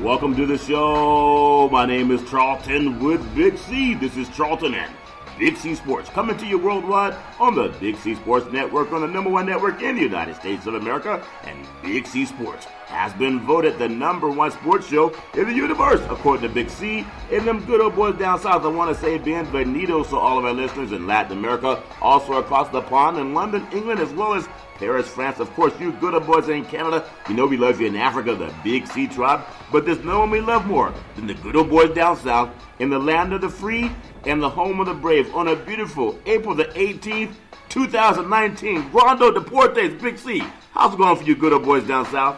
Welcome to the show. My name is Charlton with Big C. This is Charlton and Big C Sports, coming to you worldwide on the Big C Sports Network, on the #1 network in the United States of America. And Big C Sports has been voted the #1 sports show in the universe, according to Big C. And them good old boys down south, I want to say bienvenidos to all of our listeners in Latin America, also across the pond in London, England, as well as Paris, France. Of course, you good old boys in Canada. You know we love you in Africa, the Big C tribe. But there's no one we love more than the good old boys down south in the land of the free and the home of the brave on a beautiful April the 18th, 2019. Rondo Deportes, Big C. How's it going for you good old boys down south?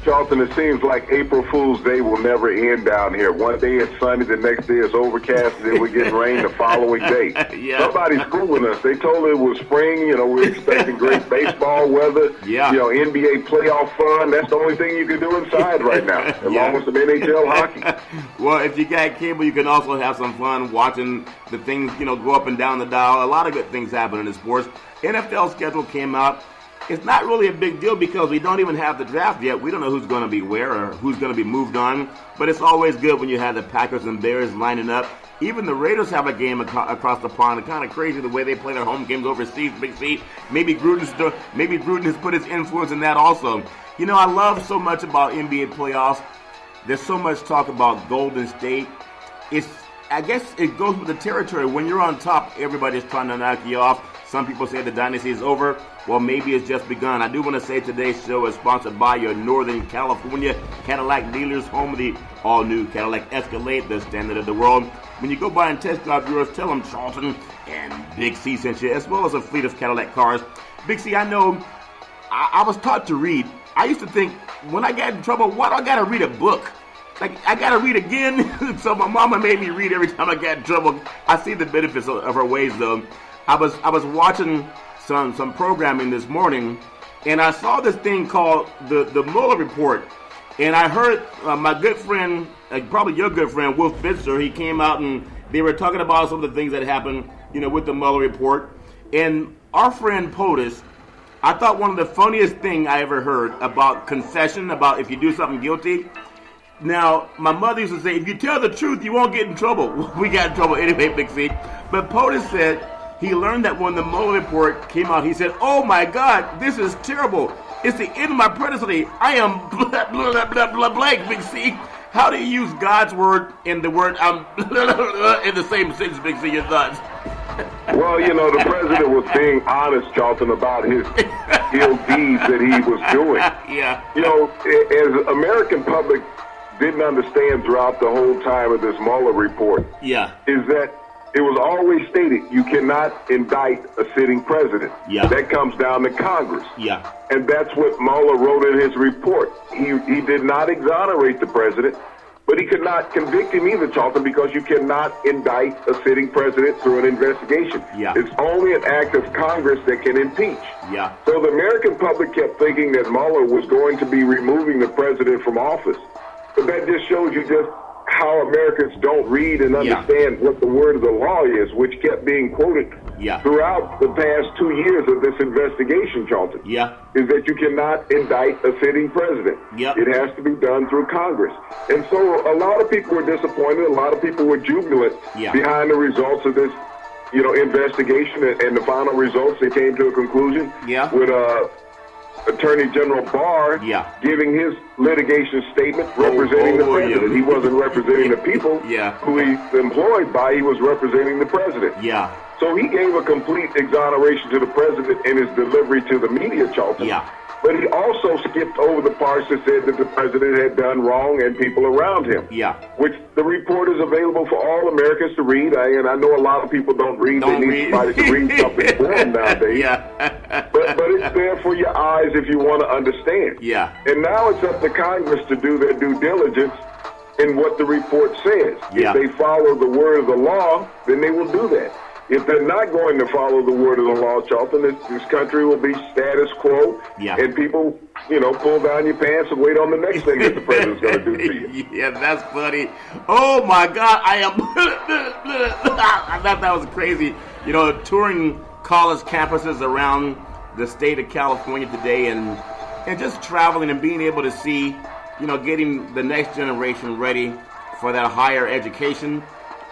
Charlton, it seems like April Fool's Day will never end down here. One day it's sunny, the next day it's overcast, and then we get rain the following day. Yeah. Somebody's fooling us. They told it was spring. We're expecting great baseball weather. Yeah. NBA playoff fun. That's the only thing you can do inside right now, along with some NHL hockey. Well, if you got cable, you can also have some fun watching the things, go up and down the dial. A lot of good things happen in the sports. NFL schedule came out. It's not really a big deal because we don't even have the draft yet. We don't know who's going to be where or who's going to be moved on. But it's always good when you have the Packers and Bears lining up. Even the Raiders have a game across the pond. It's kind of crazy the way they play their home games overseas, Big C. Maybe Gruden has put his influence in that also. I love so much about NBA playoffs. There's so much talk about Golden State. I guess it goes with the territory. When you're on top, everybody's trying to knock you off. Some people say the dynasty is over. Well, maybe it's just begun. I do want to say today's show is sponsored by your Northern California Cadillac dealers, home of the all-new Cadillac Escalade, the standard of the world. When you go by and test drive yours, tell them Charlton and Big C sent you, as well as a fleet of Cadillac cars. Big C, I know I was taught to read. I used to think when I got in trouble, why do I got to read a book? Like, I got to read again? So my mama made me read every time I got in trouble. I see the benefits of her ways, though. I was watching some programming this morning, and I saw this thing called the Mueller Report. And I heard my good friend, probably your good friend, Wolf Blitzer, he came out and they were talking about some of the things that happened, with the Mueller Report. And our friend POTUS, I thought one of the funniest thing I ever heard about confession, about if you do something guilty. Now, my mother used to say, if you tell the truth, you won't get in trouble. We got in trouble anyway, Big C. But POTUS said he learned that when the Mueller Report came out, he said, oh my God, this is terrible. It's the end of my presidency. I am blah, blah, blah, blah, blank, Big C. How do you use God's word and the word I'm in the same sentence, Big C, your thoughts? Well, the president was being honest, Charlton, about his ill deeds that he was doing. Yeah. As American public didn't understand throughout the whole time of this Mueller report, is that it was always stated you cannot indict a sitting president. Yeah. That comes down to Congress. Yeah. And that's what Mueller wrote in his report. He did not exonerate the president, but he could not convict him either, Charlton, because you cannot indict a sitting president through an investigation. Yeah. It's only an act of Congress that can impeach. Yeah. So the American public kept thinking that Mueller was going to be removing the president from office. But that just shows you just how Americans don't read and understand what the word of the law is, which kept being quoted throughout the past 2 years of this investigation, Charlton, is that you cannot indict a sitting president. It has to be done through Congress. And so a lot of people were disappointed. A lot of people were jubilant behind the results of this, investigation and the final results. They came to a conclusion with Attorney General Barr giving his litigation statement representing the president. He wasn't representing the people who he's employed by. He was representing the president. So he gave a complete exoneration to the president in his delivery to the media, Charlton. But he also skipped over the parts that said that the president had done wrong and people around him. Which the report is available for all Americans to read. And I know a lot of people don't read. They need somebody to read something for them nowadays. But it's there for your eyes if you want to understand. And now it's up to Congress to do their due diligence in what the report says. If they follow the word of the law, then they will do that. If they're not going to follow the word of the law, Charlton, this country will be status quo, and people, pull down your pants and wait on the next thing that the president's going to do to you. Yeah, that's funny. Oh, my God, I thought that was crazy. Touring college campuses around the state of California today and just traveling and being able to see getting the next generation ready for that higher education,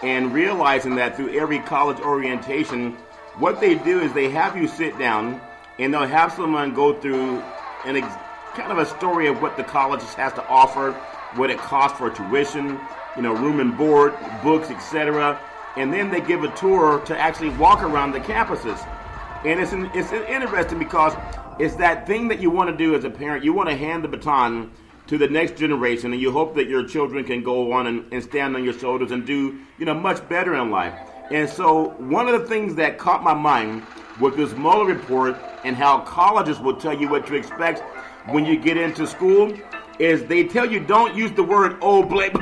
and realizing that through every college orientation, what they do is they have you sit down and they'll have someone go through kind of a story of what the college has to offer, what it costs for tuition, room and board, books, etc. And then they give a tour to actually walk around the campuses. And it's interesting because it's that thing that you want to do as a parent. You want to hand the baton to the next generation, and you hope that your children can go on and stand on your shoulders and do, much better in life. And so one of the things that caught my mind with this Mueller report and how colleges will tell you what to expect when you get into school is they tell you don't use the word, oh, blank,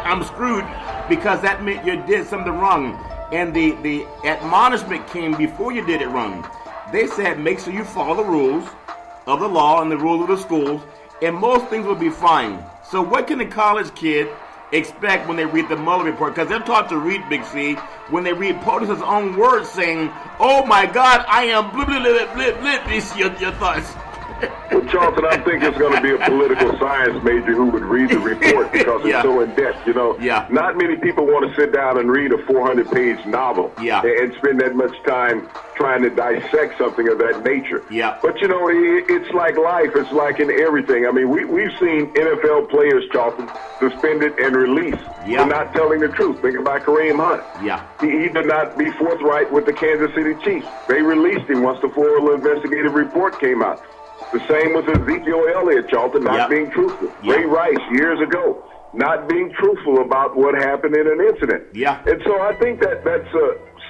I'm screwed, because that meant you did something wrong. And the admonishment came before you did it wrong. They said make sure you follow the rules of the law and the rules of the schools, and most things will be fine. So what can a college kid expect when they read the Mueller report? Because they're taught to read, Big C, when they read POTUS's own words saying, oh my God, I am blah, blah, blah, blah, blah. These your thoughts. Well, Charlton, I think it's going to be a political science major who would read the report because it's so in-depth. Not many people want to sit down and read a 400-page novel and spend that much time trying to dissect something of that nature. But, it's like life. It's like in everything. I mean, we've seen NFL players, Charlton, suspended and released for not telling the truth. Think about Kareem Hunt. He did not be forthright with the Kansas City Chiefs. They released him once the full investigative report came out. The same with Ezekiel Elliott, Charlton, not being truthful. Ray Rice, years ago, not being truthful about what happened in an incident. And so I think that's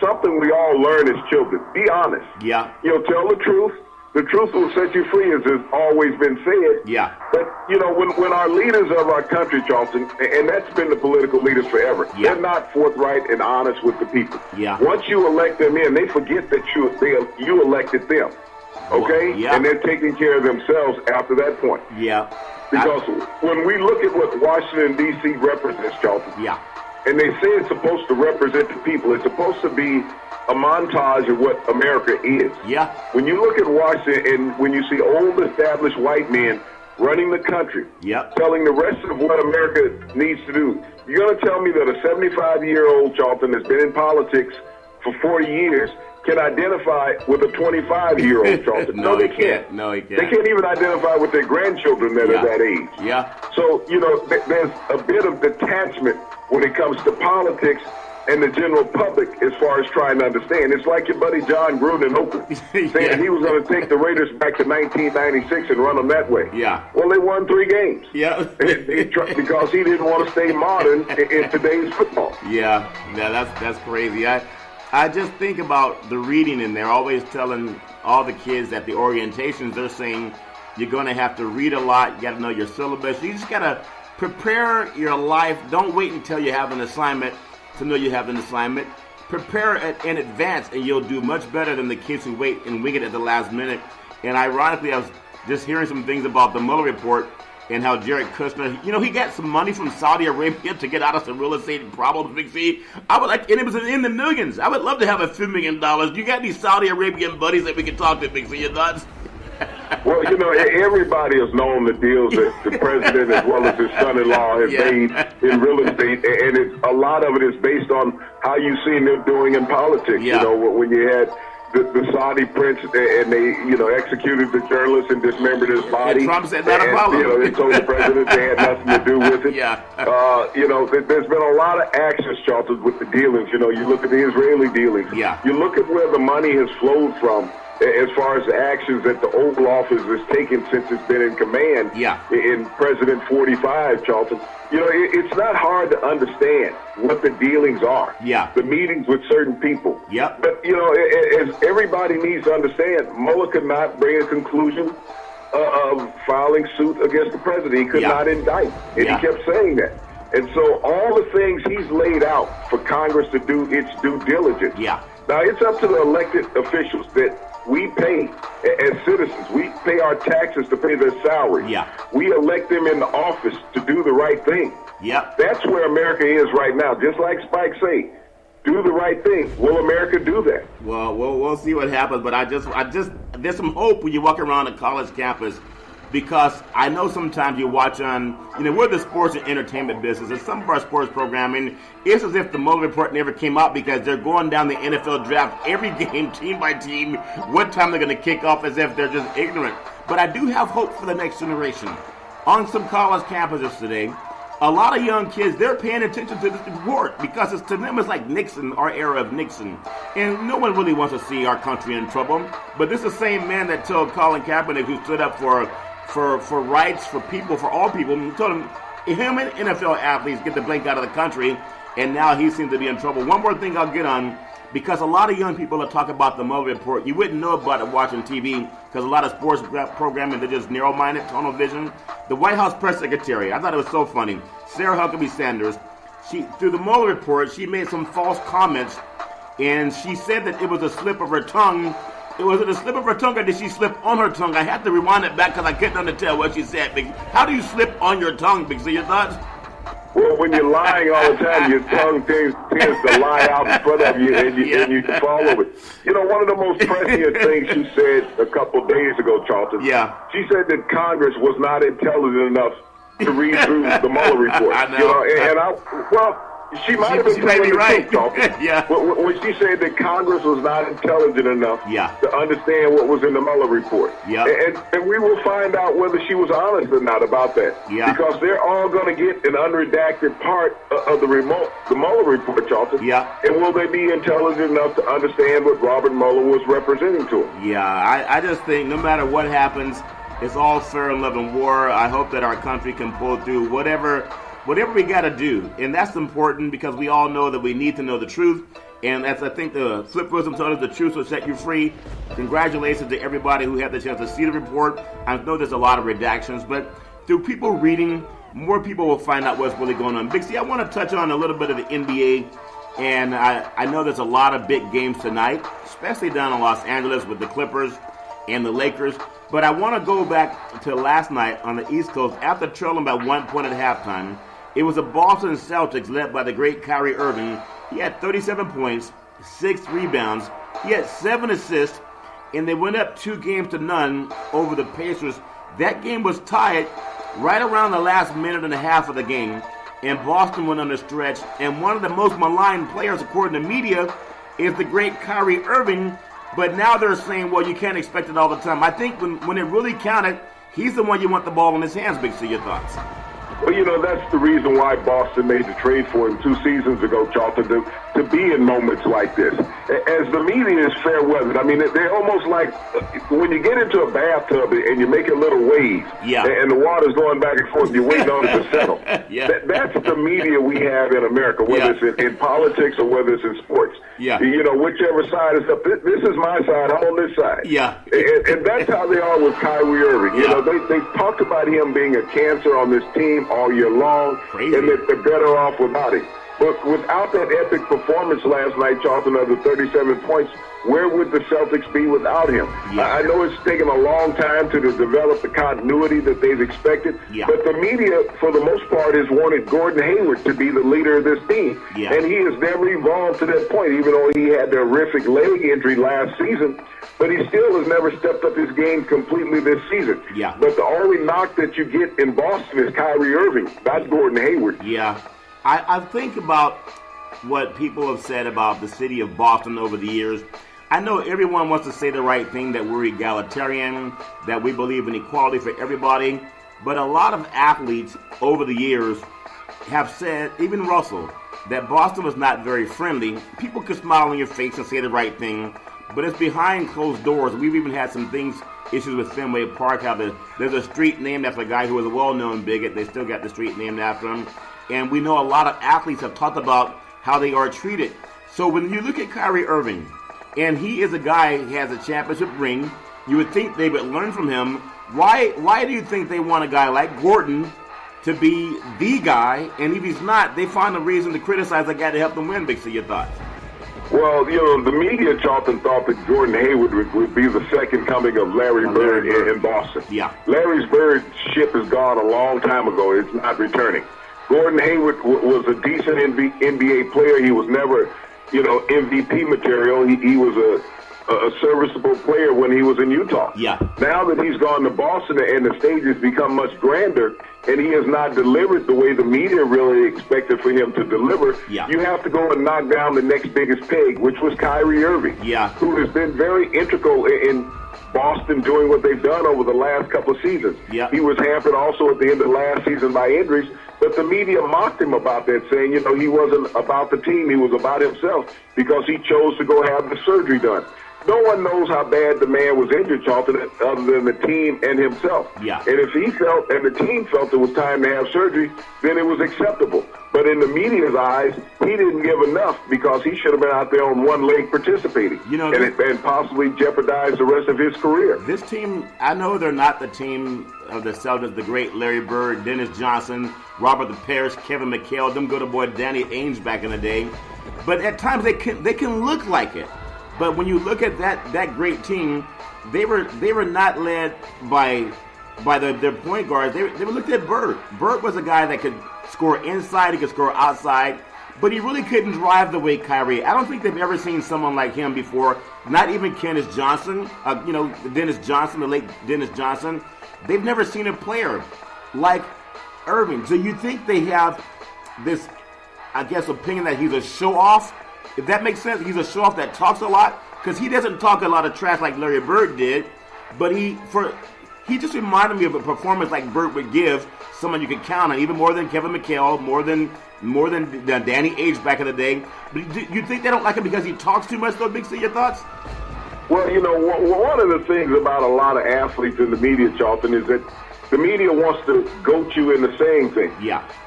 something we all learn as children. Be honest. Tell the truth. The truth will set you free, as has always been said. But, when our leaders of our country, Charlton, and that's been the political leaders forever, they're not forthright and honest with the people. Once you elect them in, they forget that you elected them. Okay? And they're taking care of themselves after that point. Because when we look at what Washington, D.C. represents, Charlton, and they say it's supposed to represent the people, it's supposed to be a montage of what America is. When you look at Washington and when you see old established white men running the country, telling the rest of what America needs to do, you're going to tell me that a 75-year-old Charlton has been in politics for 40 years can identify with a 25-year-old Charlton. No, they can't. No, he can't. They can't even identify with their grandchildren that are that age. So, there's a bit of detachment when it comes to politics and the general public as far as trying to understand. It's like your buddy John Gruden in Oakland saying he was going to take the Raiders back to 1996 and run them that way. Well, they won 3 games. Because he didn't want to stay modern in today's football. That's crazy. I just think about the reading in there, always telling all the kids at the orientations, they're saying you're going to have to read a lot. You got to know your syllabus. You just got to prepare your life. Don't wait until you have an assignment to know you have an assignment. Prepare it in advance, and you'll do much better than the kids who wait and wing it at the last minute. And ironically, I was just hearing some things about the Mueller report and how Jared Kushner, he got some money from Saudi Arabia to get out of some real estate problems, Big C. And it was in the millions. I would love to have a few $1 million. You got these Saudi Arabian buddies that we can talk to, Big C, your thoughts? Well, everybody has known the deals that the president as well as his son-in-law have made in real estate, and a lot of it is based on how you've seen them doing in politics. When you had the Saudi prince, and they, executed the journalist and dismembered his body. And Trump said not a problem. They told the president they had nothing to do with it. There's been a lot of actions, Charlton, with the dealings. You look at the Israeli dealings. You look at where the money has flowed from, as far as the actions that the Oval Office has taken since it's been in command in President 45, Charlton. It's not hard to understand what the dealings are. The meetings with certain people. But, as everybody needs to understand, Mueller could not bring a conclusion of filing suit against the president. He could not indict. And he kept saying that. And so all the things he's laid out for Congress to do its due diligence. Now, it's up to the elected officials that we pay as citizens. We pay our taxes to pay their salary. We elect them in the office to do the right thing. That's where America is right now. Just like Spike say, do the right thing. Will America do that? Well, we'll see what happens. But I just there's some hope when you walk around a college campus because I know sometimes you watch on, we're the sports and entertainment business, and some of our sports programming, it's as if the Mueller report never came out because they're going down the NFL draft every game, team by team, what time they're going to kick off, as if they're just ignorant. But I do have hope for the next generation. On some college campuses today, a lot of young kids, they're paying attention to this report because to them it's like Nixon, our era of Nixon. And no one really wants to see our country in trouble. But this is the same man that told Colin Kaepernick, who stood up for rights for people, for all people, and told him and NFL athletes get the blank out of the country, and now he seems to be in trouble. One more thing I'll get on, because a lot of young people are talking about the Mueller report. You wouldn't know about it watching TV because a lot of sports programming, they're just narrow-minded, tunnel vision. The White House press secretary, I thought it was so funny, Sarah Huckabee Sanders, through the Mueller report, she made some false comments, and she said that it was a slip of her tongue. Was it a slip of her tongue, or did she slip on her tongue? I had to rewind it back because I couldn't understand what she said. How do you slip on your tongue, Big C? Your thoughts? Well, when you're lying all the time, your tongue tends to lie out in front of you, and you follow it. One of the most prescient things she said a couple of days ago, Charlton. Yeah. She said that Congress was not intelligent enough to read through the Mueller report. I know. She might have been telling the right. truth, Yeah. When she said that Congress was not intelligent enough to understand what was in the Mueller report. Yeah. And we will find out whether she was honest or not about that. Yeah. Because they're all going to get an unredacted part of the Mueller report, Charlton. Yeah. And will they be intelligent enough to understand what Robert Mueller was representing to them? Yeah, I just think no matter what happens, it's all fair and love and war. I hope that our country can pull through whatever we got to do. And that's important because we all know that we need to know the truth. And as I think the Flip Wisdom told us, the truth will set you free. Congratulations to everybody who had the chance to see the report. I know there's a lot of redactions, but through people reading, more people will find out what's really going on. Big C, I want to touch on a little bit of the NBA. And I know there's a lot of big games tonight, especially down in Los Angeles with the Clippers and the Lakers. But I want to go back to last night on the East Coast after trailing by 1 point at halftime. It was the Boston Celtics led by the great Kyrie Irving. He had 37 points, 6 rebounds. He had 7 assists, and they went up 2-0 over the Pacers. That game was tied right around the last minute and a half of the game, and Boston went on a stretch. And one of the most maligned players, according to media, is the great Kyrie Irving. But now they're saying, well, you can't expect it all the time. I think when it really counted, he's the one you want the ball in his hands, Big C. Your thoughts? Well, that's the reason why Boston made the trade for him 2 seasons ago, Charlton, to be in moments like this. As the media is fair weather, I mean, they're almost like when you get into a bathtub and you're making little waves, and the water's going back and forth, and you're waiting on it to settle. That's the media we have in America, whether it's in politics or whether it's in sports. Whichever side is up, this is my side, I'm on this side. And that's how they are with Kyrie Irving. They've talked about him being a cancer on this team all year long, and that they're better off without him. But without that epic performance last night, Charlton, of the 37 points, where would the Celtics be without him? I know it's taken a long time to develop the continuity that they've expected, but the media, for the most part, has wanted Gordon Hayward to be the leader of this team. And he has never evolved to that point, even though he had the horrific leg injury last season. But he still has never stepped up his game completely this season. But the only knock that you get in Boston is Kyrie Irving, not Gordon Hayward. I think about what people have said about the city of Boston over the years. I know everyone wants to say the right thing, that we're egalitarian, that we believe in equality for everybody. But a lot of athletes over the years have said, even Russell, that Boston was not very friendly. People could smile on your face and say the right thing, but it's behind closed doors. We've even had some issues with Fenway Park, how there's a street named after a guy who was a well-known bigot. They still got the street named after him. And we know a lot of athletes have talked about how they are treated. So when you look at Kyrie Irving, and he is a guy who has a championship ring, you would think they would learn from him. Why do you think they want a guy like Gordon to be the guy? And if he's not, they find a reason to criticize the guy to help them win. Big C, your thoughts? Well, the media, Charlton, thought that Gordon Hayward would be the second coming of Larry Bird in Boston. Larry Bird's ship has gone a long time ago. It's not returning. Gordon Hayward was a decent NBA player. He was never, MVP material. He was a serviceable player when he was in Utah. Yeah. Now that he's gone to Boston and the stage has become much grander and he has not delivered the way the media really expected for him to deliver, you have to go and knock down the next biggest peg, which was Kyrie Irving, who has been very integral in Boston doing what they've done over the last couple of seasons. He was hampered also at the end of last season by injuries, but the media mocked him about that, saying, he wasn't about the team, he was about himself because he chose to go have the surgery done. No one knows how bad the man was injured, Charlton, other than the team and himself. And if he felt and the team felt it was time to have surgery, then it was acceptable. But in the media's eyes, he didn't give enough because he should have been out there on one leg participating and possibly jeopardize the rest of his career. This team, I know they're not the team of the Celtics, the great Larry Bird, Dennis Johnson, Robert the Parrish, Kevin McHale, them good boy Danny Ainge back in the day. But at times they can look like it. But when you look at that great team, they were not led by their point guards. They were looked at Bird. Bird was a guy that could score inside, he could score outside, but he really couldn't drive the way Kyrie. I don't think they've ever seen someone like him before. Not even Dennis Johnson, the late Dennis Johnson. They've never seen a player like Irving. So you think they have this, opinion that he's a show-off? If that makes sense, he's a show-off that talks a lot, because he doesn't talk a lot of trash like Larry Bird did, but he just reminded me of a performance like Bird would give, someone you could count on, even more than Kevin McHale, more than Danny Ainge back in the day. But you think they don't like him because he talks too much, though, Big C? Your thoughts? Well, one of the things about a lot of athletes in the media, Charlton, is that the media wants to goat you into saying things.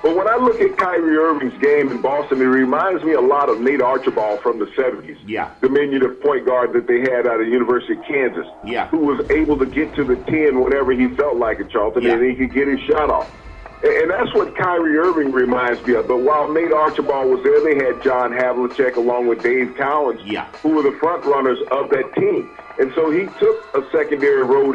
But when I look at Kyrie Irving's game in Boston, it reminds me a lot of Nate Archibald from the 70s. Diminutive point guard that they had out of the University of Kansas. Who was able to get to the 10 whenever he felt like it, Charlton, and he could get his shot off. And that's what Kyrie Irving reminds me of. But while Nate Archibald was there, they had John Havlicek along with Dave Cowens, who were the front runners of that team. And so he took a secondary role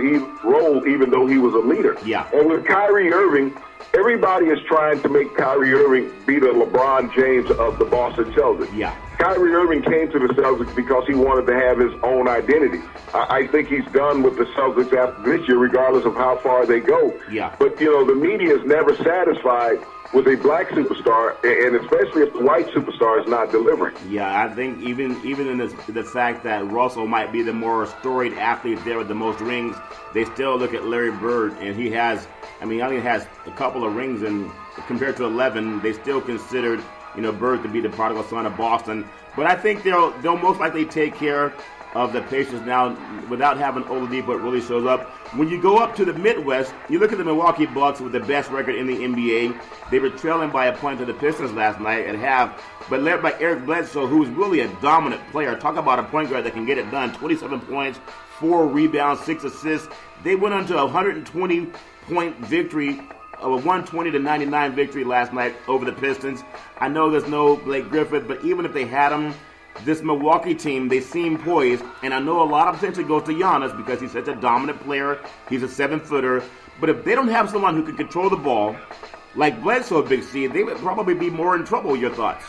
even though he was a leader. And with Kyrie Irving, everybody is trying to make Kyrie Irving be the LeBron James of the Boston Celtics. Kyrie Irving came to the Celtics because he wanted to have his own identity. I think he's done with the Celtics after this year, regardless of how far they go. But, the media is never satisfied with a black superstar, and especially if the white superstar is not delivering. I think even in the fact that Russell might be the more storied athlete there with the most rings, they still look at Larry Bird, and he only has a couple of rings, and compared to 11, they still considered Bird to be the prodigal son of Boston. But I think they'll most likely take care of the Pacers now without having Oladipo. It really shows up. When you go up to the Midwest, you look at the Milwaukee Bucks with the best record in the NBA. They were trailing by a point to the Pistons last night at half, but led by Eric Bledsoe, who's really a dominant player. Talk about a point guard that can get it done. 27 points, 4 rebounds, 6 assists. They went on to a 120-point victory, a 120-99 victory last night over the Pistons. I know there's no Blake Griffin, but even if they had him, this Milwaukee team, they seem poised, and I know a lot of attention goes to Giannis because he's such a dominant player. He's a 7-footer. But if they don't have someone who can control the ball, like Bledsoe, Big C, they would probably be more in trouble. Your thoughts?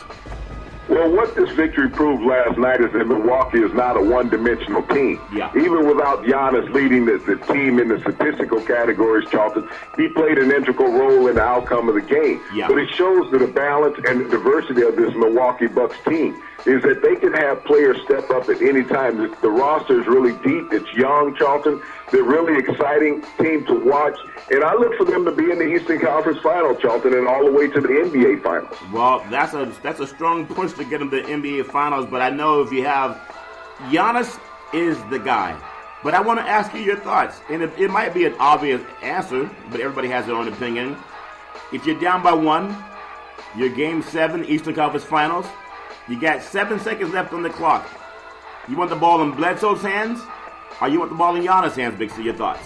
Well, what this victory proved last night is that Milwaukee is not a one-dimensional team. Even without Giannis leading the team in the statistical categories, Charlton, he played an integral role in the outcome of the game. But it shows that the balance and the diversity of this Milwaukee Bucks team is that they can have players step up at any time. The roster is really deep. It's young, Charlton. They're really exciting team to watch. And I look for them to be in the Eastern Conference Final, Charlton, and all the way to the NBA Finals. Well, that's a strong push to get them to the NBA Finals. But I know if you have Giannis is the guy. But I want to ask you your thoughts. And it might be an obvious answer, but everybody has their own opinion. If you're down by 1, you're Game 7, Eastern Conference Finals. You got 7 seconds left on the clock. You want the ball in Bledsoe's hands, or you want the ball in Giannis' hands, Big C? Your thoughts?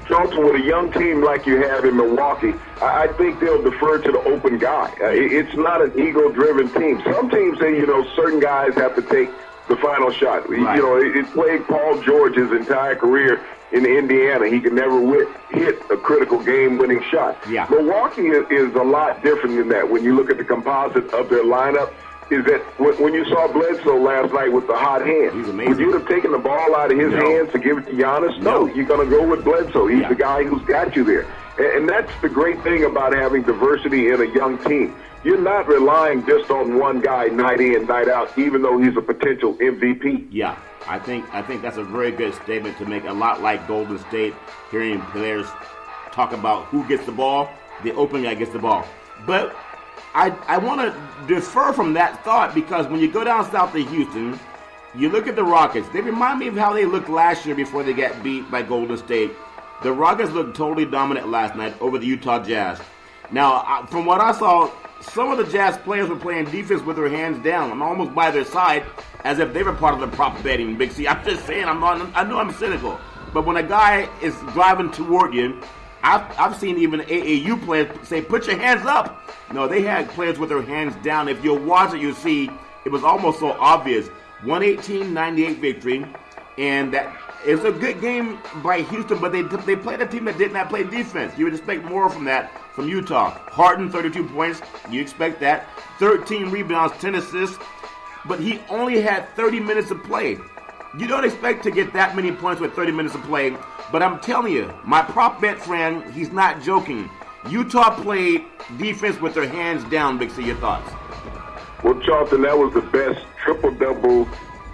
Charlton, with a young team like you have in Milwaukee, I think they'll defer to the open guy. It's not an ego-driven team. Some teams say, certain guys have to take the final shot. It played Paul George his entire career in Indiana. He could never hit a critical game-winning shot. Milwaukee is a lot different than that. When you look at the composite of their lineup, is that when you saw Bledsoe last night with the hot hand, he's amazing. Would you have taken the ball out of his hands to give it to Giannis? No, you're going to go with Bledsoe. He's the guy who's got you there. And that's the great thing about having diversity in a young team. You're not relying just on one guy night in, night out, even though he's a potential MVP. Yeah, I think that's a very good statement to make, a lot like Golden State, hearing players talk about who gets the ball, the open guy gets the ball. But I want to defer from that thought, because when you go down south to Houston, you look at the Rockets. They remind me of how they looked last year before they got beat by Golden State. The Rockets looked totally dominant last night over the Utah Jazz. Now, from what I saw, some of the Jazz players were playing defense with their hands down and almost by their side, as if they were part of the prop betting. Big C, I'm just saying, I know I'm cynical, but when a guy is driving toward you, I've seen even AAU players say, "Put your hands up." No, they had players with their hands down. If you'll watch it, you'll see it was almost so obvious. 118-98 victory, and that is a good game by Houston, but they played a team that did not play defense. You would expect more from that from Utah. Harden, 32 points. You expect that. 13 rebounds, 10 assists, but he only had 30 minutes of play. You don't expect to get that many points with 30 minutes of play, but I'm telling you, my prop bet friend, he's not joking. Utah played defense with their hands down. Big C, your thoughts? Well, Charlton, that was the best triple-double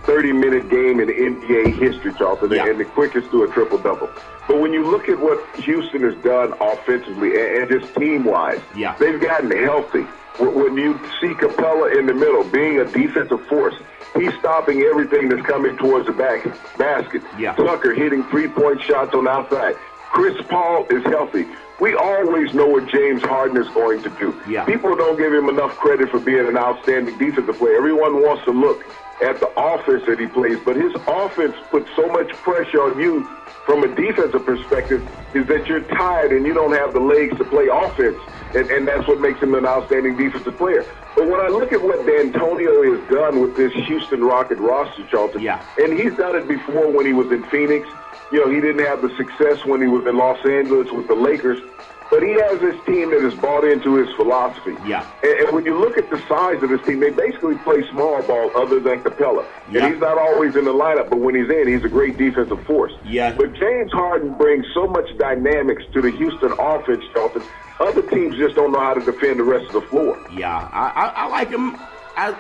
30-minute game in NBA history, Charlton, and the quickest to a triple-double. But when you look at what Houston has done offensively and just team-wise, they've gotten healthy. When you see Capella in the middle being a defensive force, he's stopping everything that's coming towards the basket. Tucker hitting three-point shots on the outside. Chris Paul is healthy. We always know what James Harden is going to do. People don't give him enough credit for being an outstanding defensive player. Everyone wants to look at the offense that he plays, but his offense puts so much pressure on you from a defensive perspective is that you're tired and you don't have the legs to play offense, and that's what makes him an outstanding defensive player. But when I look at what D'Antonio has done with this Houston Rocket roster, Charlton, and he's done it before when he was in Phoenix. You know, he didn't have the success when he was in Los Angeles with the Lakers, but he has this team that has bought into his philosophy. And when you look at the size of this team, they basically play small ball other than Capella. And he's not always in the lineup, but when he's in, he's a great defensive force. But James Harden brings so much dynamics to the Houston offense, Charlton. Other teams just don't know how to defend the rest of the floor. I like him.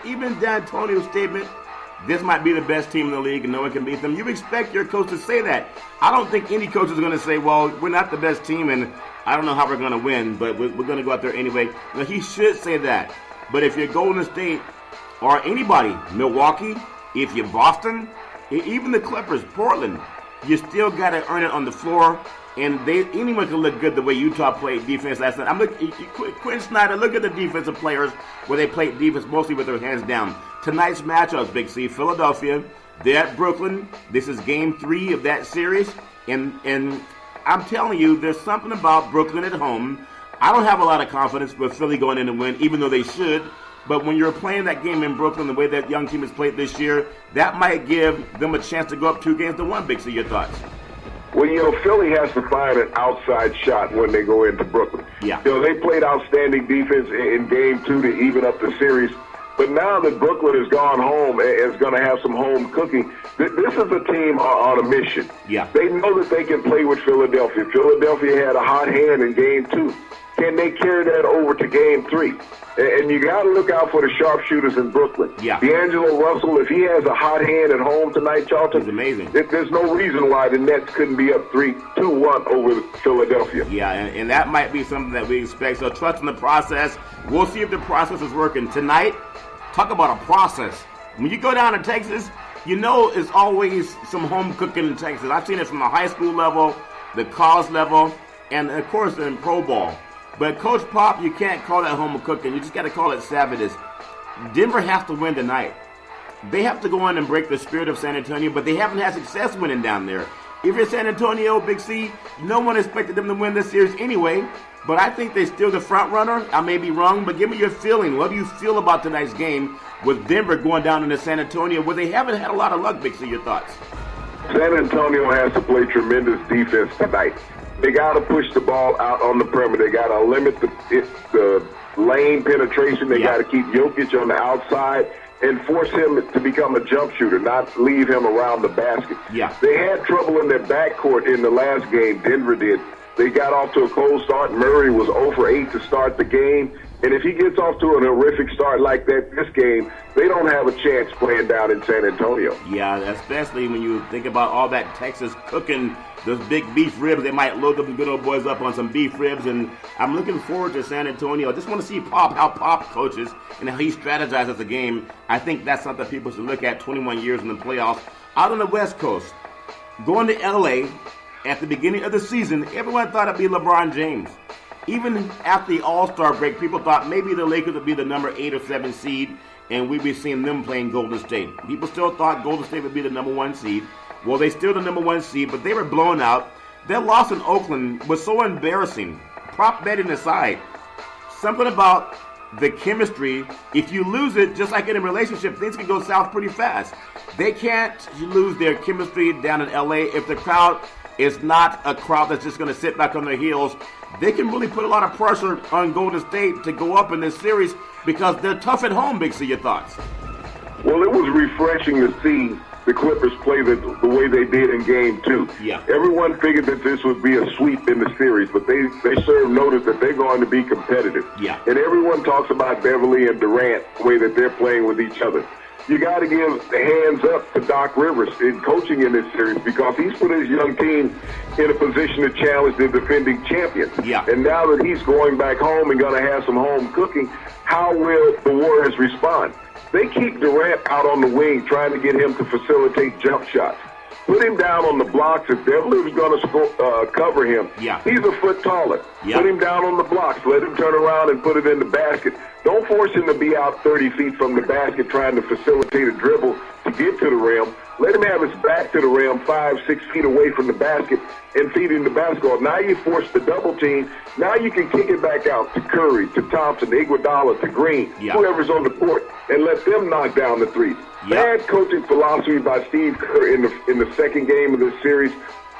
Even D'Antonio's statement, this might be the best team in the league and no one can beat them. You expect your coach to say that. I don't think any coach is going to say, well, we're not the best team and I don't know how we're going to win, but we're going to go out there anyway. Now, he should say that. But if you're Golden State or anybody, Milwaukee, if you're Boston, even the Clippers, Portland, you still got to earn it on the floor. And anyone can look good the way Utah played defense last night. Quinn Snyder, look at the defensive players where they played defense mostly with their hands down. Tonight's matchups, Big C, Philadelphia, they're at Brooklyn. This is game 3 of that series. And I'm telling you, there's something about Brooklyn at home. I don't have a lot of confidence with Philly going in to win, even though they should. But when you're playing that game in Brooklyn, the way that young team has played this year, that might give them a chance to go up 2-1. Big C, your thoughts? Well, you know, Philly has to find an outside shot when they go into Brooklyn. You know, they played outstanding defense in Game 2 to even up the series. But now that Brooklyn has gone home and is going to have some home cooking, this is a team on a mission. They know that they can play with Philadelphia. Philadelphia had a hot hand in Game 2. Can they carry that over to Game 3? And you got to look out for the sharpshooters in Brooklyn. D'Angelo Russell, if he has a hot hand at home tonight, Charlton, he's amazing. There's no reason why the Nets couldn't be up 2-1 over Philadelphia. And that might be something that we expect. So trust in the process. We'll see if the process is working. Tonight, talk about a process. When you go down to Texas, you know it's always some home cooking in Texas. I've seen it from the high school level, the college level, and, of course, in pro ball. But Coach Pop, you can't call that home cooking. You just got to call it savages. Denver has to win tonight. They have to go in and break the spirit of San Antonio, but they haven't had success winning down there. If you're San Antonio, Big C, no one expected them to win this series anyway, but I think they're still the front runner. I may be wrong, but give me your feeling. What do you feel about tonight's game with Denver going down into San Antonio where they haven't had a lot of luck, Big C? Your thoughts? San Antonio has to play tremendous defense tonight. They got to push the ball out on the perimeter. They got to limit the lane penetration. They Yeah. got to keep Jokic on the outside and force him to become a jump shooter, not leave him around the basket. Yeah. They had trouble in their backcourt in the last game. Denver did. They got off to a cold start. Murray was 0 for 8 to start the game. And if he gets off to an horrific start like that this game, they don't have a chance playing down in San Antonio. Yeah, especially when you think about all that Texas cooking, those big beef ribs. They might load them good old boys up on some beef ribs. And I'm looking forward to San Antonio. I just want to see how Pop coaches and how he strategizes the game. I think that's something people should look at 21 years in the playoffs. Out on the West Coast, going to L.A., at the beginning of the season, everyone thought it'd be LeBron James. Even after the All-Star break, people thought maybe the Lakers would be the number 8 or 7 seed, and we'd be seeing them playing Golden State. People still thought Golden State would be the number 1 seed. Well, they still the number 1 seed, but they were blown out. Their loss in Oakland was so embarrassing. Prop betting aside, something about the chemistry, if you lose it, just like in a relationship, things can go south pretty fast. They can't lose their chemistry down in L.A. if the crowd is not a crowd that's just going to sit back on their heels. They can really put a lot of pressure on Golden State to go up in this series because they're tough at home, Big C. Your thoughts? Well, it was refreshing to see the Clippers play the way they did in Game 2. Yeah. Everyone figured that this would be a sweep in the series, but they served notice that they're going to be competitive. Yeah. And everyone talks about Beverly and Durant, the way that they're playing with each other. You got to give the hands up to Doc Rivers in coaching in this series because he's put his young team in a position to challenge the defending champions. Yeah. And now that he's going back home and going to have some home cooking, how will the Warriors respond? They keep Durant out on the wing trying to get him to facilitate jump shots. Put him down on the blocks. If Beverly was going to cover him, Yeah. he's a foot taller. Yeah. Put him down on the blocks. Let him turn around and put it in the basket. Don't force him to be out 30 feet from the basket trying to facilitate a dribble to get to the rim. Let him have his back to the rim 5-6 feet away from the basket and feed him the basketball. Now you force the double team. Now you can kick it back out to Curry, to Thompson, to Iguodala, to Green, Yeah. whoever's on the court, and let them knock down the threes. Yeah. Bad coaching philosophy by Steve Kerr in the second game of this series.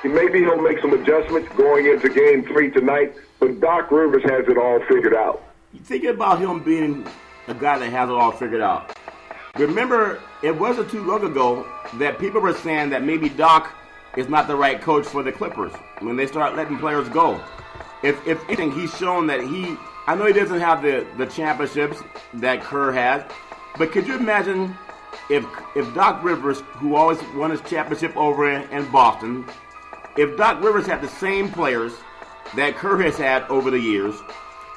Maybe he'll make some adjustments going into Game 3 tonight, but Doc Rivers has it all figured out. Thinking about him being a guy that has it all figured out. Remember, it wasn't too long ago that people were saying that maybe Doc is not the right coach for the Clippers when they start letting players go. If anything, he's shown that I know he doesn't have the championships that Kerr has, but could you imagine if Doc Rivers, who always won his championship over in Boston, if Doc Rivers had the same players that Kerr has had over the years,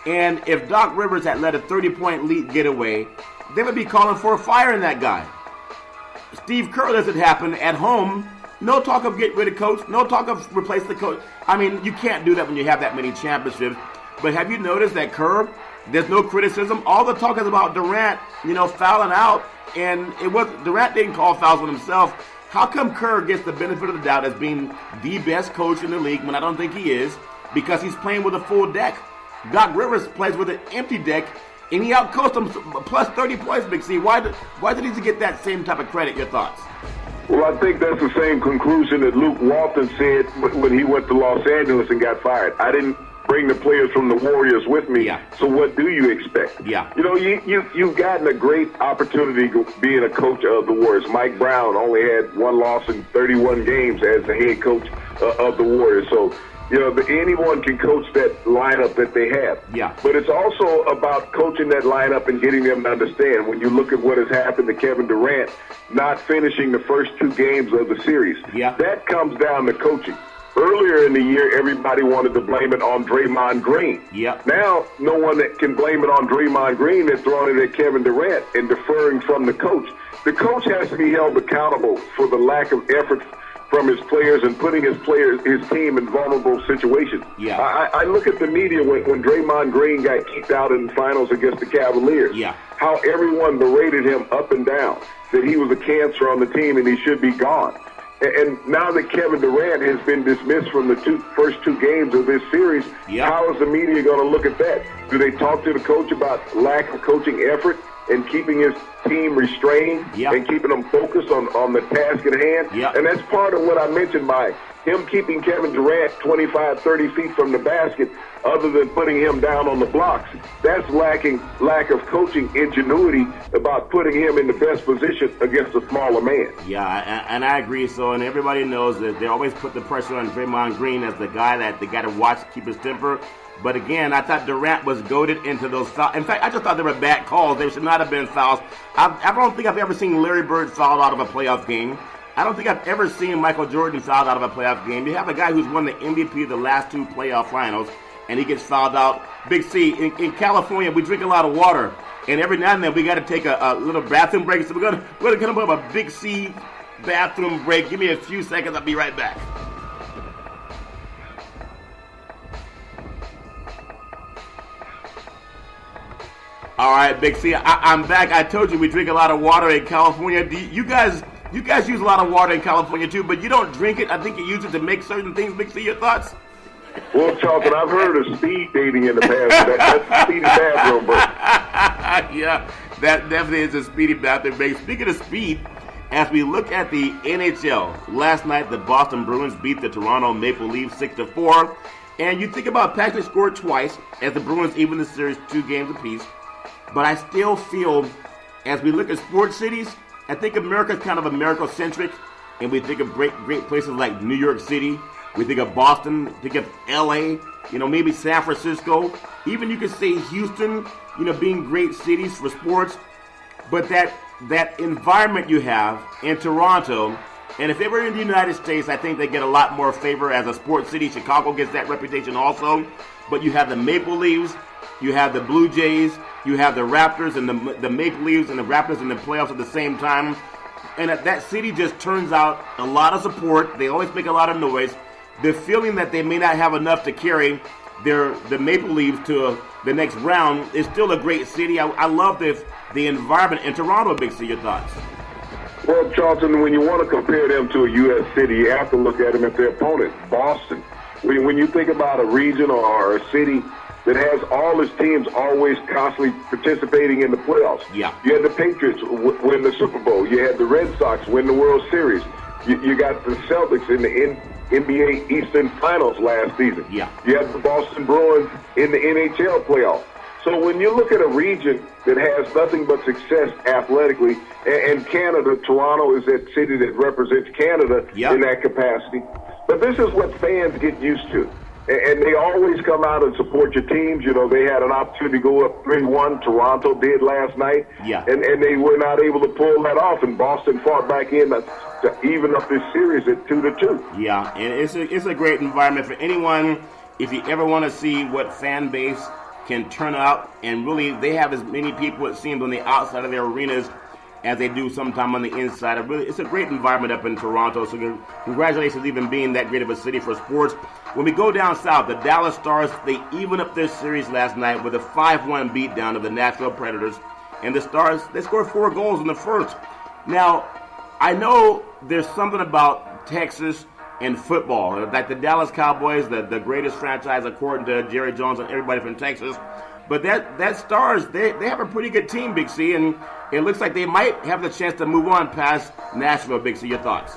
and if Doc Rivers had let a 30-point lead get away, they would be calling for a fire in that guy. Steve Kerr lets it happen at home. No talk of get rid of coach. No talk of replace the coach. I mean, you can't do that when you have that many championships. But have you noticed that Kerr, there's no criticism? All the talk is about Durant, fouling out. And Durant didn't call fouls on himself. How come Kerr gets the benefit of the doubt as being the best coach in the league when I don't think he is? Because he's playing with a full deck. Doc Rivers plays with an empty deck, and he outcoached him plus 30 points, Big C. Why did he get that same type of credit? Your thoughts? Well, I think that's the same conclusion that Luke Walton said when he went to Los Angeles and got fired. I didn't bring the players from the Warriors with me, Yeah. so what do you expect? Yeah. You've gotten a great opportunity being a coach of the Warriors. Mike Brown only had one loss in 31 games as the head coach of the Warriors. So, anyone can coach that lineup that they have. Yeah. But it's also about coaching that lineup and getting them to understand. When you look at what has happened to Kevin Durant not finishing the first 2 games of the series, Yeah. that comes down to coaching. Earlier in the year, everybody wanted to blame it on Draymond Green. Yep. Now, no one that can blame it on Draymond Green. They're throwing it at Kevin Durant and deferring from the coach. The coach has to be held accountable for the lack of effort from his players and putting his team in vulnerable situations. Yeah. I look at the media when Draymond Green got kicked out in the finals against the Cavaliers. Yeah. How everyone berated him up and down, that he was a cancer on the team and he should be gone. And now that Kevin Durant has been dismissed from the first 2 games of this series, Yeah. how is the media going to look at that? Do they talk to the coach about lack of coaching effort and keeping his team restrained Yeah. and keeping them focused on the task at hand? Yeah. And that's part of what I mentioned by him keeping Kevin Durant 25, 30 feet from the basket other than putting him down on the blocks. That's lack of coaching ingenuity about putting him in the best position against a smaller man. Yeah, and I agree. So, and everybody knows that they always put the pressure on Draymond Green as the guy that they got to watch to keep his temper. But again, I thought Durant was goaded into those fouls. In fact, I just thought they were bad calls. There should not have been fouls. I don't think I've ever seen Larry Bird fouled out of a playoff game. I don't think I've ever seen Michael Jordan fouled out of a playoff game. You have a guy who's won the MVP of the last 2 playoff finals, and he gets fouled out. Big C, in California, we drink a lot of water, and every now and then we got to take a little bathroom break. So we're gonna come up with a Big C bathroom break. Give me a few seconds. I'll be right back. All right, Big C, I'm back. I told you we drink a lot of water in California. You guys use a lot of water in California too, but you don't drink it. I think you use it to make certain things. Big C, your thoughts? Well, Charlton, I've heard of speed dating in the past. That's a speedy bathroom break. Yeah, that definitely is a speedy bathroom break. Speaking of speed, as we look at the NHL, last night the Boston Bruins beat the Toronto Maple Leafs 6-4. And you think about Patrick scored twice as the Bruins even the series 2 games apiece. But I still feel, as we look at sports cities, I think America's kind of America-centric, and we think of great places like New York City. We think of Boston, think of L.A., maybe San Francisco. Even you could say Houston, being great cities for sports. But that environment you have in Toronto, and if they were in the United States, I think they get a lot more favor as a sports city. Chicago gets that reputation also. But you have the Maple Leafs, you have the Blue Jays, you have the Raptors, and the Maple Leafs and the Raptors in the playoffs at the same time. And that city just turns out a lot of support. They always make a lot of noise. The feeling that they may not have enough to carry the Maple Leafs to the next round is still a great city. I love the environment in Toronto. Big C, your thoughts? Well, Charlton, when you want to compare them to a U.S. city, you have to look at them as their opponent, Boston. When you think about a region or a city that has all its teams always constantly participating in the playoffs. Yeah. You had the Patriots win the Super Bowl. You had the Red Sox win the World Series. You got the Celtics in the NBA Eastern Finals last season. Yeah. You had the Boston Bruins in the NHL playoffs. So when you look at a region that has nothing but success athletically, and Canada, Toronto is that city that represents Canada in that capacity. But this is what fans get used to. And they always come out and support your teams. They had an opportunity to go up 3-1. Toronto did last night. Yeah. And they were not able to pull that off. And Boston fought back in to even up this series at 2-2. Yeah, and it's a great environment for anyone. If you ever want to see what fan base can turn out, and really they have as many people, it seems, on the outside of their arenas as they do sometime on the inside. It's a great environment up in Toronto, so congratulations even being that great of a city for sports. When we go down south, the Dallas Stars, they even up their series last night with a 5-1 beatdown of the Nashville Predators. And the Stars, they scored 4 goals in the first. Now, I know there's something about Texas and football. Like the Dallas Cowboys, the greatest franchise according to Jerry Jones and everybody from Texas. But that Stars, they have a pretty good team, Big C, and it looks like they might have the chance to move on past Nashville. Big C, your thoughts?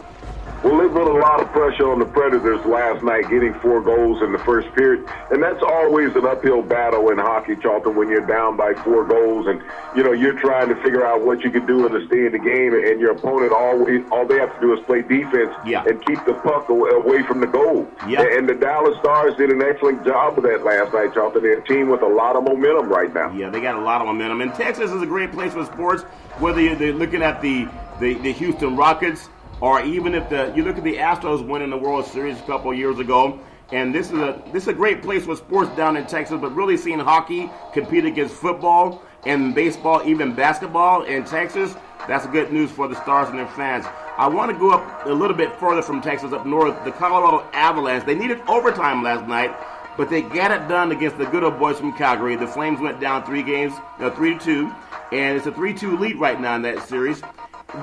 Well, they put a lot of pressure on the Predators last night, getting 4 goals in the first period. And that's always an uphill battle in hockey, Charlton, when you're down by 4 goals and, you're trying to figure out what you can do to stay in the game. And your opponent, all they have to do is play defense and keep the puck away from the goal. Yeah. And the Dallas Stars did an excellent job of that last night, Charlton. They're a team with a lot of momentum right now. Yeah, they got a lot of momentum. And Texas is a great place for sports, whether you're looking at the Houston Rockets, or even if you look at the Astros winning the World Series a couple of years ago. And this is a great place for sports down in Texas, but really seeing hockey compete against football and baseball, even basketball in Texas, that's good news for the Stars and their fans. I want to go up a little bit further from Texas up north. The Colorado Avalanche, they needed overtime last night, but they got it done against the good old boys from Calgary. The Flames went down 3-2, and it's a 3-2 lead right now in that series.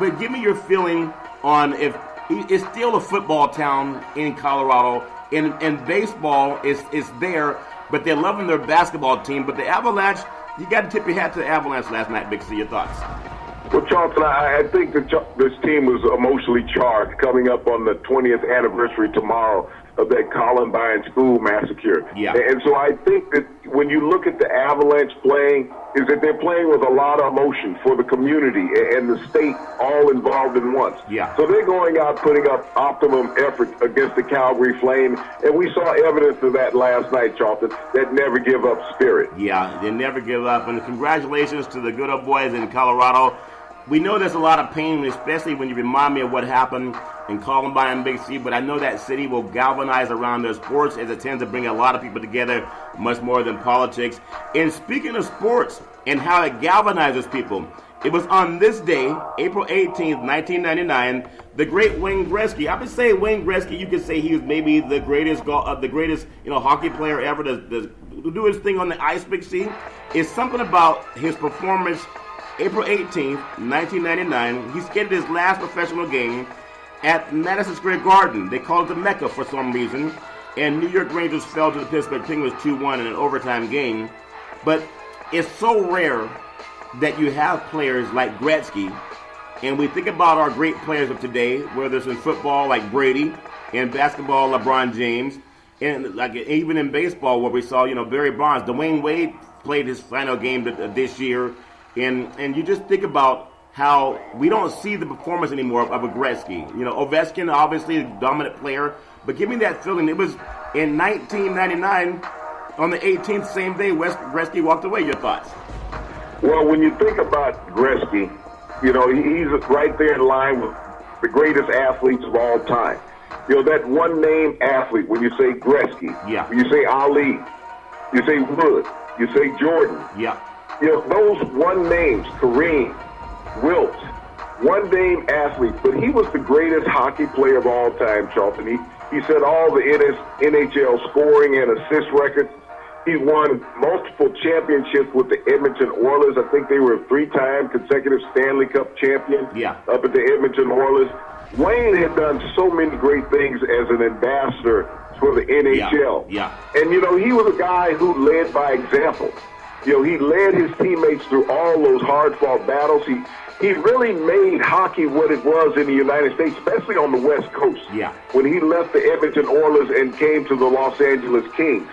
But give me your feeling on if it's still a football town in Colorado, and baseball is there, but they're loving their basketball team. But the Avalanche, you got to tip your hat to the Avalanche last night, Big C. Your thoughts? Well, Charlton, I think that this team was emotionally charged coming up on the 20th anniversary tomorrow of that Columbine school massacre. Yeah. And so I think that when you look at the Avalanche playing, is that they're playing with a lot of emotion for the community and the state all involved in once. Yeah. So they're going out putting up optimum effort against the Calgary Flames, and we saw evidence of that last night, Charlton, that never give up spirit. Yeah, they never give up, and congratulations to the good old boys in Colorado. We know there's a lot of pain, especially when you remind me of what happened in Columbine and Big C, but I know that city will galvanize around their sports as it tends to bring a lot of people together, much more than politics. And speaking of sports and how it galvanizes people, it was on this day, April 18th, 1999, the great Wayne Gretzky. I would say Wayne Gretzky, you could say he was maybe the greatest hockey player ever to do his thing on the ice, Big C. It's something about his performance. April 18th, 1999, he skated his last professional game at Madison Square Garden. They called it the Mecca for some reason, and New York Rangers fell to the Pittsburgh Penguins 2-1 in an overtime game. But it's so rare that you have players like Gretzky, and we think about our great players of today, whether it's in football like Brady, in basketball LeBron James, and like even in baseball where we saw Barry Bonds. Dwayne Wade played his final game this year. And you just think about how we don't see the performance anymore of a Gretzky. Ovechkin, obviously a dominant player, but give me that feeling. It was in 1999, on the 18th, same day, Gretzky walked away. Your thoughts? Well, when you think about Gretzky, he's right there in line with the greatest athletes of all time. That one-name athlete, when you say Gretzky, yeah. When you say Ali, you say Wood, you say Jordan. Yeah. Those one names, Kareem, Wilt, one-name athletes, but he was the greatest hockey player of all time, Charlton. He set all the NHL scoring and assist records. He won multiple championships with the Edmonton Oilers. I think they were a 3-time consecutive Stanley Cup champion up at the Edmonton Oilers. Wayne had done so many great things as an ambassador for the NHL. Yeah. And, he was a guy who led by example. He led his teammates through all those hard-fought battles. He really made hockey what it was in the United States, especially on the West Coast. Yeah. When he left the Edmonton Oilers and came to the Los Angeles Kings,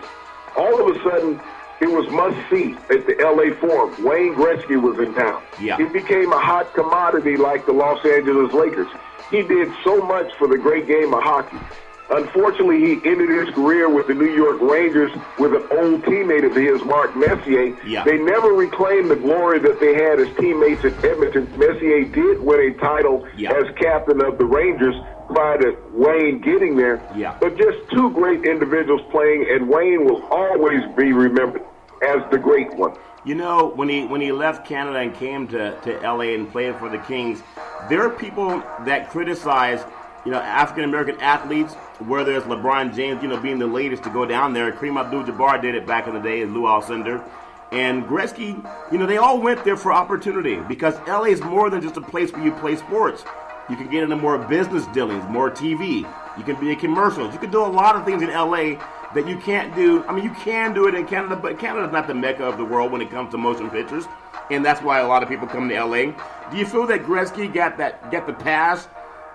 all of a sudden it was must-see at the L.A. Forum. Wayne Gretzky was in town. Yeah. He became a hot commodity like the Los Angeles Lakers. He did so much for the great game of hockey. Unfortunately, he ended his career with the New York Rangers with an old teammate of his, Mark Messier. Yeah. They never reclaimed the glory that they had as teammates at Edmonton. Messier did win a title as captain of the Rangers prior to Wayne getting there. Yeah. But just two great individuals playing, and Wayne will always be remembered as the great one. When he left Canada and came to L.A. and played for the Kings, there are people that criticize African-American athletes, whether it's LeBron James, being the latest to go down there. Kareem Abdul-Jabbar did it back in the day, and Lou Alcindor. And Gretzky, they all went there for opportunity because LA is more than just a place where you play sports. You can get into more business dealings, more TV. You can be in commercials. You can do a lot of things in LA that you can't do. I mean, you can do it in Canada, but Canada's not the mecca of the world when it comes to motion pictures. And that's why a lot of people come to LA. Do you feel that Gretzky got the pass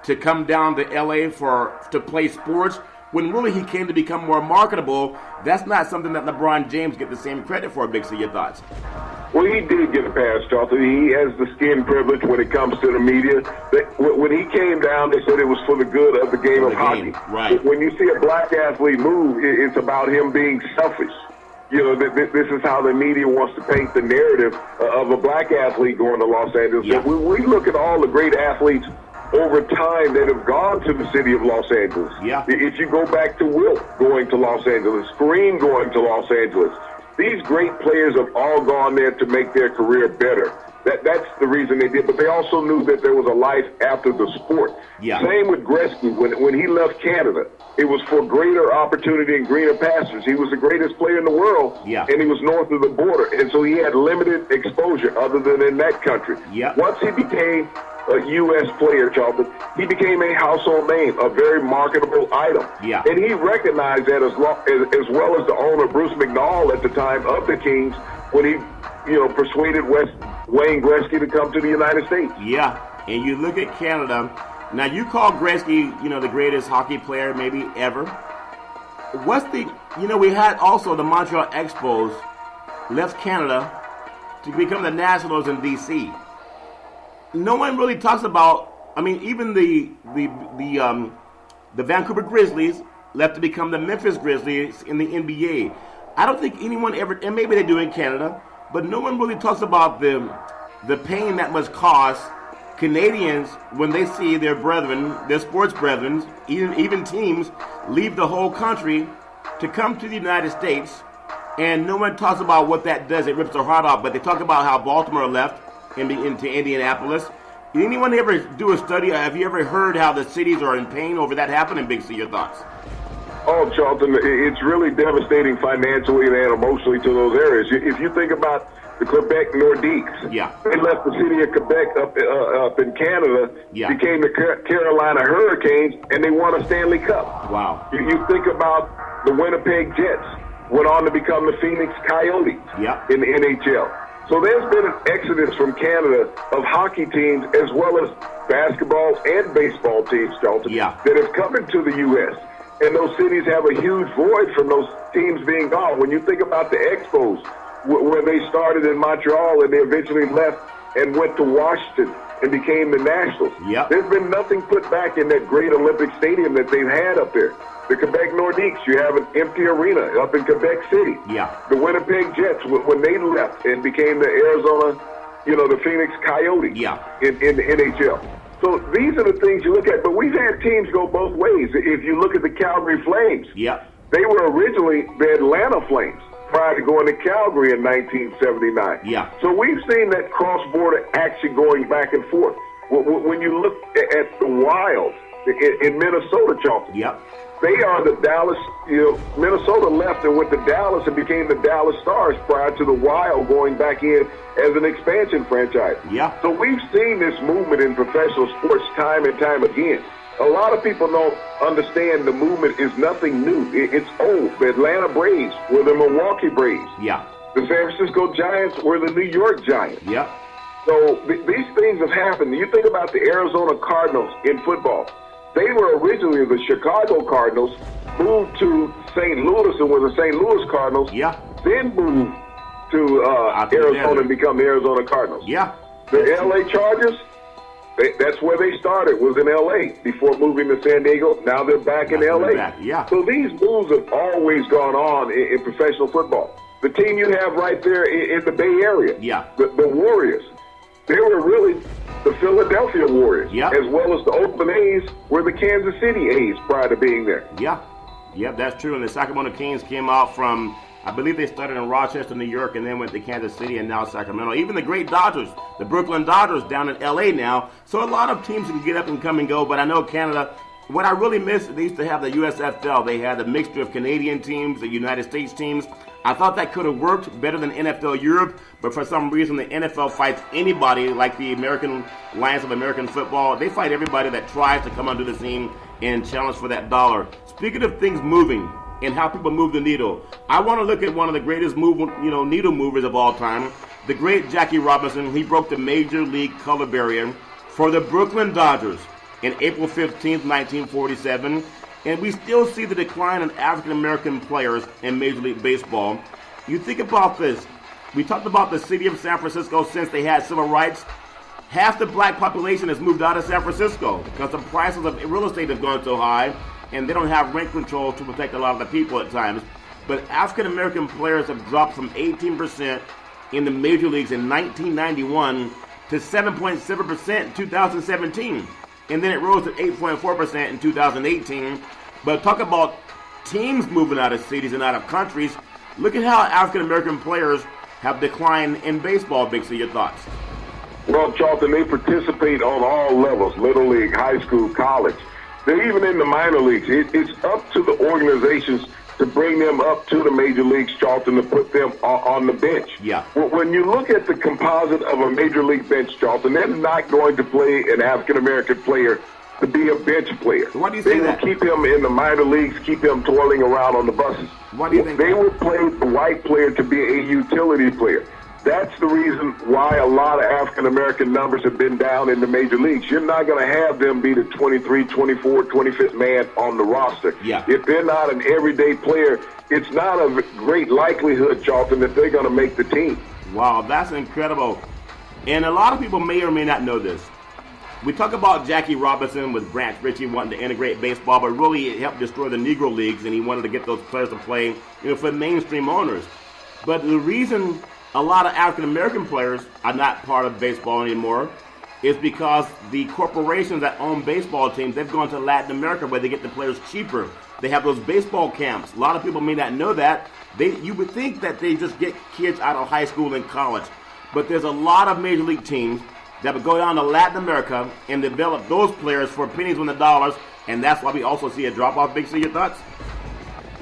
to come down to LA to play sports when really he came to become more marketable? That's not something that LeBron James get the same credit for. Big C, your thoughts? Well, he did get a pass, Charlton. He has the skin privilege when it comes to the media. When he came down, they said it was for the good of the game of hockey. Right. When you see a black athlete move, it's about him being selfish. This is how the media wants to paint the narrative of a black athlete going to Los Angeles. Yeah. When we look at all the great athletes over time that have gone to the city of Los Angeles. Yeah. If you go back to Wilt going to Los Angeles, Kareem going to Los Angeles, these great players have all gone there to make their career better. That's the reason they did. But they also knew that there was a life after the sport. Yeah. Same with Gretzky. When he left Canada, it was for greater opportunity and greener pastures. He was the greatest player in the world, Yeah. and he was north of the border. And so he had limited exposure other than in that country. Yeah. Once he became a U.S. player, Charlton, he became a household name, a very marketable item. Yeah. And he recognized that as well as the owner, Bruce McNall, at the time of the Kings, when he, persuaded Wayne Gretzky to come to the United States. Yeah, and you look at Canada. Now, you call Gretzky, the greatest hockey player maybe ever. We had also the Montreal Expos left Canada to become the Nationals in D.C. No one really talks about, even the Vancouver Grizzlies left to become the Memphis Grizzlies in the NBA. I don't think anyone ever, and maybe they do in Canada, but no one really talks about the pain that must cause Canadians when they see their brethren, their sports brethren, even teams, leave the whole country to come to the United States, and no one talks about what that does. It rips their heart out, but they talk about how Baltimore left into Indianapolis. Did anyone ever do a study? Have you ever heard how the cities are in pain over that happening, Big C? Your thoughts? Oh, Charlton, it's really devastating financially and emotionally to those areas. If you think about the Quebec Nordiques, yeah, they left the city of Quebec up in Canada, became the Carolina Hurricanes, and they won a Stanley Cup. Wow. You think about the Winnipeg Jets, went on to become the Phoenix Coyotes in the NHL. So there's been an exodus from Canada of hockey teams as well as basketball and baseball teams, Charlton, that have come into the U.S., and those cities have a huge void from those teams being gone. When you think about the Expos, where they started in Montreal and they eventually left and went to Washington and became the Nationals, there's been nothing put back in that great Olympic stadium that they've had up there. The Quebec Nordiques, you have an empty arena up in Quebec City. The Winnipeg Jets, when they left and became the Arizona, the Phoenix Coyotes in the NHL. So these are the things you look at. But we've had teams go both ways. If you look at the Calgary Flames, they were originally the Atlanta Flames prior to going to Calgary in 1979. So we've seen that cross-border action going back and forth. When you look at the Wild in Minnesota, Charlton, they are the Dallas, Minnesota left and went to Dallas and became the Dallas Stars prior to the Wild going back in as an expansion franchise. So we've seen this movement in professional sports time and time again. A lot of people don't understand the movement is nothing new. It's old. The Atlanta Braves were the Milwaukee Braves. The San Francisco Giants were the New York Giants. So these things have happened. You think about the Arizona Cardinals in football. They were originally the Chicago Cardinals, moved to St. Louis and were the St. Louis Cardinals, then moved to Arizona and become the Arizona Cardinals. The L.A. Chargers, that's where they started, was in L.A. before moving to San Diego. Now they're back in L.A. So these moves have always gone on in professional football. The team you have right there in the Bay Area, the Warriors, they were really the Philadelphia Warriors, as well as the Oakland A's were the Kansas City A's prior to being there. That's true. And the Sacramento Kings came out from, I believe they started in Rochester, New York, and then went to Kansas City and now Sacramento. Even the great Dodgers, the Brooklyn Dodgers down in L.A. now. So a lot of teams can get up and come and go, but I know Canada, what I really miss, they used to have the USFL. They had a mixture of Canadian teams, the United States teams. I thought that could have worked better than NFL Europe, but for some reason the NFL fights anybody, like the American Alliance of American Football. They fight everybody that tries to come onto the scene and challenge for that dollar. Speaking of things moving and how people move the needle, I want to look at one of the greatest needle movers of all time, the great Jackie Robinson. He broke the major league color barrier for the Brooklyn Dodgers in April 15th, 1947. And we still see the decline in African-American players in Major League Baseball. You think about this. We talked about the city of San Francisco since they had civil rights. Half the black population has moved out of San Francisco because the prices of real estate have gone so high, and they don't have rent control to protect a lot of the people at times. But African-American players have dropped from 18% in the major leagues in 1991 to 7.7% in 2017. And then it rose to 8.4% in 2018. But talk about teams moving out of cities and out of countries. Look at how African-American players have declined in baseball, Big C. Your thoughts? Well, Charlton, they participate on all levels, little league, high school, college. They're even in the minor leagues. It's up to the organizations to bring them up to the major leagues, Charlton, to put them on the bench. When you look at the composite of a major league bench, Charlton, they're not going to play an African-American player to be a bench player. Why do you say that? They will keep him in the minor leagues, keep him toiling around on the buses. Why do you think they will play the white player to be a utility player. That's the reason why a lot of African-American numbers have been down in the major leagues. You're not going to have them be the 23, 24, 25th man on the roster. Yeah. If they're not an everyday player, it's not a great likelihood, Charlton, that they're going to make the team. Wow, that's incredible. And a lot of people may or may not know this. We talk about Jackie Robinson with Branch Rickey wanting to integrate baseball, but really it helped destroy the Negro Leagues, and he wanted to get those players to play, for mainstream owners. But the reason a lot of African-American players are not part of baseball anymore is because the corporations that own baseball teams, they've gone to Latin America where they get the players cheaper. They have those baseball camps. A lot of people may not know that. You would think that they just get kids out of high school and college. But there's a lot of major league teams that would go down to Latin America and develop those players for pennies on the dollars, and that's why we also see a drop-off. Big C, your thoughts?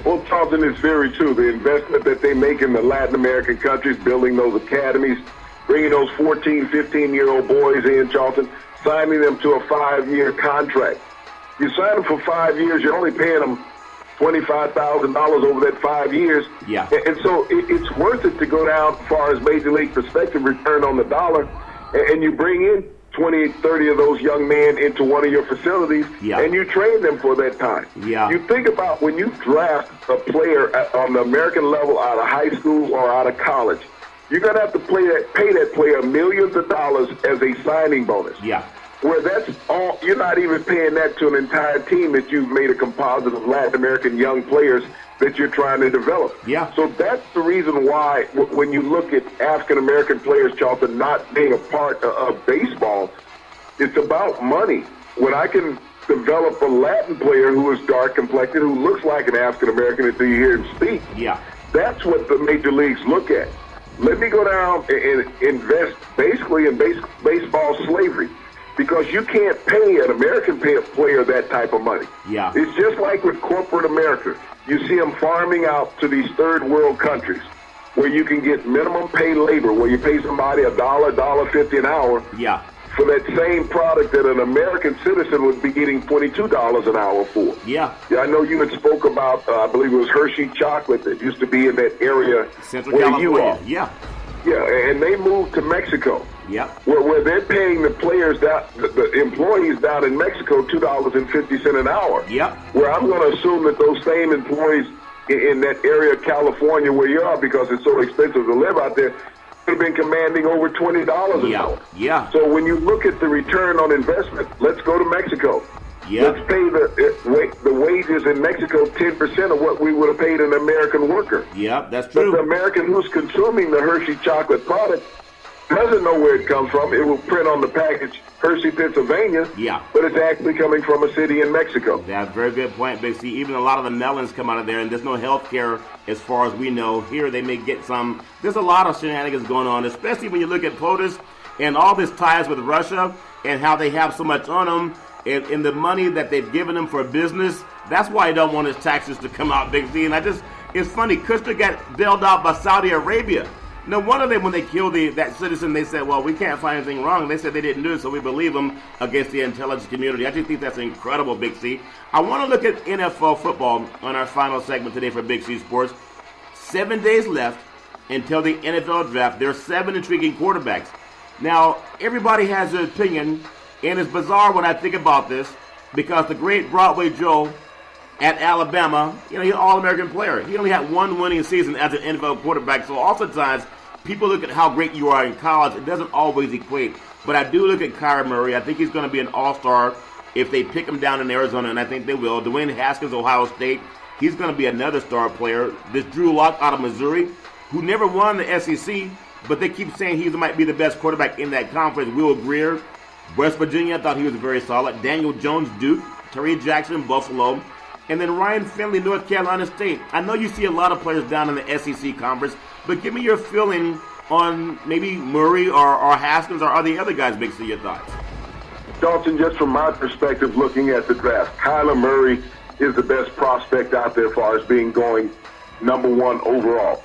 Well, Charlton, is very true. The investment that they make in the Latin American countries, building those academies, bringing those 14, 15-year-old boys in, Charlton, signing them to a 5-year contract. You sign them for 5 years, you're only paying them $25,000 over that 5 years. Yeah. And so it's worth it to go down as far as Major League perspective, return on the dollar, and you bring in 20, 30 of those young men into one of your facilities, and you train them for that time. Yeah. You think about when you draft a player on the American level out of high school or out of college, you're going to have to pay that player millions of dollars as a signing bonus. Yeah. Where that's all, you're not even paying that to an entire team that you've made a composite of Latin American young players that you're trying to develop. Yeah. So that's the reason why when you look at African-American players, Charlton, not being a part of baseball, it's about money. When I can develop a Latin player who is dark-complected, who looks like an African-American until you hear him speak, that's what the major leagues look at. Let me go down and invest basically in baseball slavery. Because you can't pay an American player that type of money. Yeah. It's just like with corporate America. You see them farming out to these third world countries where you can get minimum pay labor, where you pay somebody $1, $1.50 an hour for that same product that an American citizen would be getting $22 an hour for. Yeah. I know you had spoke about, I believe it was Hershey chocolate that used to be in that area Central where California. you are. Yeah. Yeah, and they moved to Mexico. Yep. Where they're paying the players, the employees down in Mexico, $2.50 an hour. Yep. Where I'm going to assume that those same employees in that area of California where you are, because it's so expensive to live out there, have been commanding over $20 an hour. Yeah. So when you look at the return on investment, let's go to Mexico. Yep. Let's pay the wages in Mexico 10% of what we would have paid an American worker. Yep, that's true. But the American who's consuming the Hershey chocolate product doesn't know where it comes from. It will print on the package Hershey, Pennsylvania, but it's actually coming from a city in Mexico. That's a very good point, Big C. Even a lot of the melons come out of there, and there's no health care as far as we know. Here they may get some. There's a lot of shenanigans going on, especially when you look at POTUS and all this ties with Russia and how they have so much on them and the money that they've given them for business. That's why I don't want his taxes to come out, Big C. And it's funny, Kushner got bailed out by Saudi Arabia. No wonder when they killed that citizen, they said, well, we can't find anything wrong. They said they didn't do it, so we believe them against the intelligence community. I just think that's incredible, Big C. I want to look at NFL football on our final segment today for Big C Sports. 7 days left until the NFL draft. There are 7 intriguing quarterbacks. Now, everybody has an opinion, and it's bizarre when I think about this, because the great Broadway Joe at Alabama, he's an All-American player. He only had one winning season as an NFL quarterback, so oftentimes people look at how great you are in college. It doesn't always equate. But I do look at Kyler Murray. I think he's going to be an all-star if they pick him down in Arizona, and I think they will. Dwayne Haskins, Ohio State, he's going to be another star player. This Drew Lock out of Missouri, who never won the SEC, but they keep saying he might be the best quarterback in that conference. Will Greer, West Virginia, I thought he was very solid. Daniel Jones, Duke. Terry Jackson, Buffalo. And then Ryan Finley, North Carolina State. I know you see a lot of players down in the SEC conference, but give me your feeling on maybe Murray or Haskins or the other guys, Big C, your thoughts. Dalton, just from my perspective looking at the draft, Kyler Murray is the best prospect out there as far as being going number 1 overall.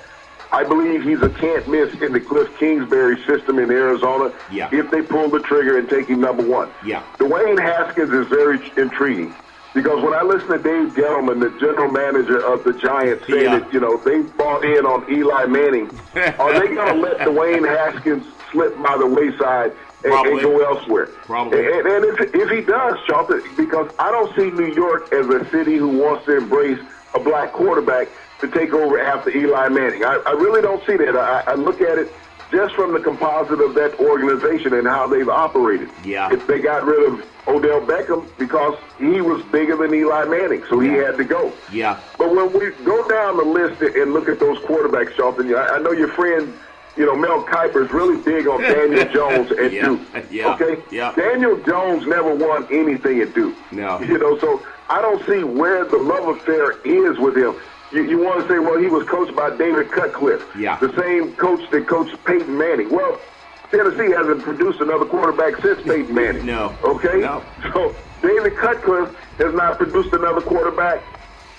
I believe he's a can't miss in the Cliff Kingsbury system in Arizona if they pull the trigger and take him number 1. Yeah. Dwayne Haskins is very intriguing. Because when I listen to Dave Gettleman, the general manager of the Giants, saying that, they bought in on Eli Manning, are they going to let Dwayne Haskins slip by the wayside and go elsewhere? Probably. And if he does, Charlton, because I don't see New York as a city who wants to embrace a black quarterback to take over after Eli Manning. I really don't see that. I look at it just from the composite of that organization and how they've operated. Yeah. If they got rid of Odell Beckham because he was bigger than Eli Manning, so he had to go. Yeah. But when we go down the list and look at those quarterbacks, Charlton, I know your friend, Mel Kiper is really big on Daniel Jones at Duke. Yeah. Okay? Yeah. Daniel Jones never won anything at Duke. No. So I don't see where the love affair is with him. You want to say, well, he was coached by David Cutcliffe, the same coach that coached Peyton Manning. Well, Tennessee hasn't produced another quarterback since Peyton Manning. No. Okay? No. So David Cutcliffe has not produced another quarterback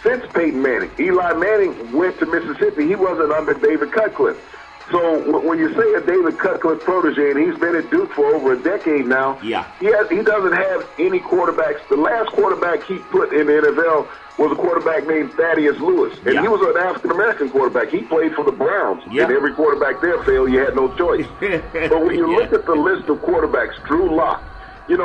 since Peyton Manning. Eli Manning went to Mississippi. He wasn't under David Cutcliffe. So when you say a David Cutcliffe protege, and he's been at Duke for over a decade now, he doesn't have any quarterbacks. The last quarterback he put in the NFL was a quarterback named Thaddeus Lewis, and he was an African-American quarterback. He played for the Browns, and every quarterback there failed. You had no choice. But when you look at the list of quarterbacks, Drew Lock, they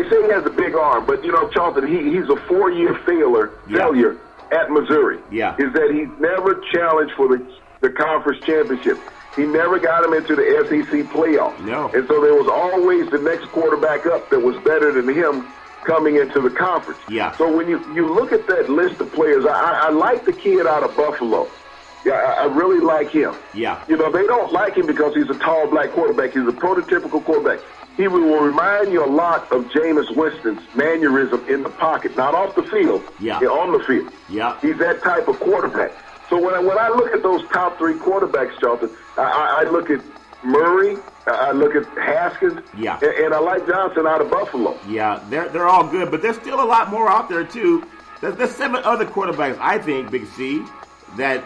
say he has a big arm, but, Charlton, he's a 4-year failure at Missouri. Is that he's never challenged for the conference championship. He never got him into the SEC playoffs. No. And so there was always the next quarterback up that was better than him coming into the conference. So when you look at that list of players, I like the kid out of Buffalo. I really like him. They don't like him because he's a tall black quarterback. He's a prototypical quarterback. He will remind you a lot of Jameis Winston's mannerism in the pocket, not off the field, on the field. He's that type of quarterback. So when I look at those top 3 quarterbacks, Charlton, I look at Murray, I look at Haskins, and I like Johnson out of Buffalo. They're all good, but there's still a lot more out there, too. There's 7 other quarterbacks, I think, Big C, that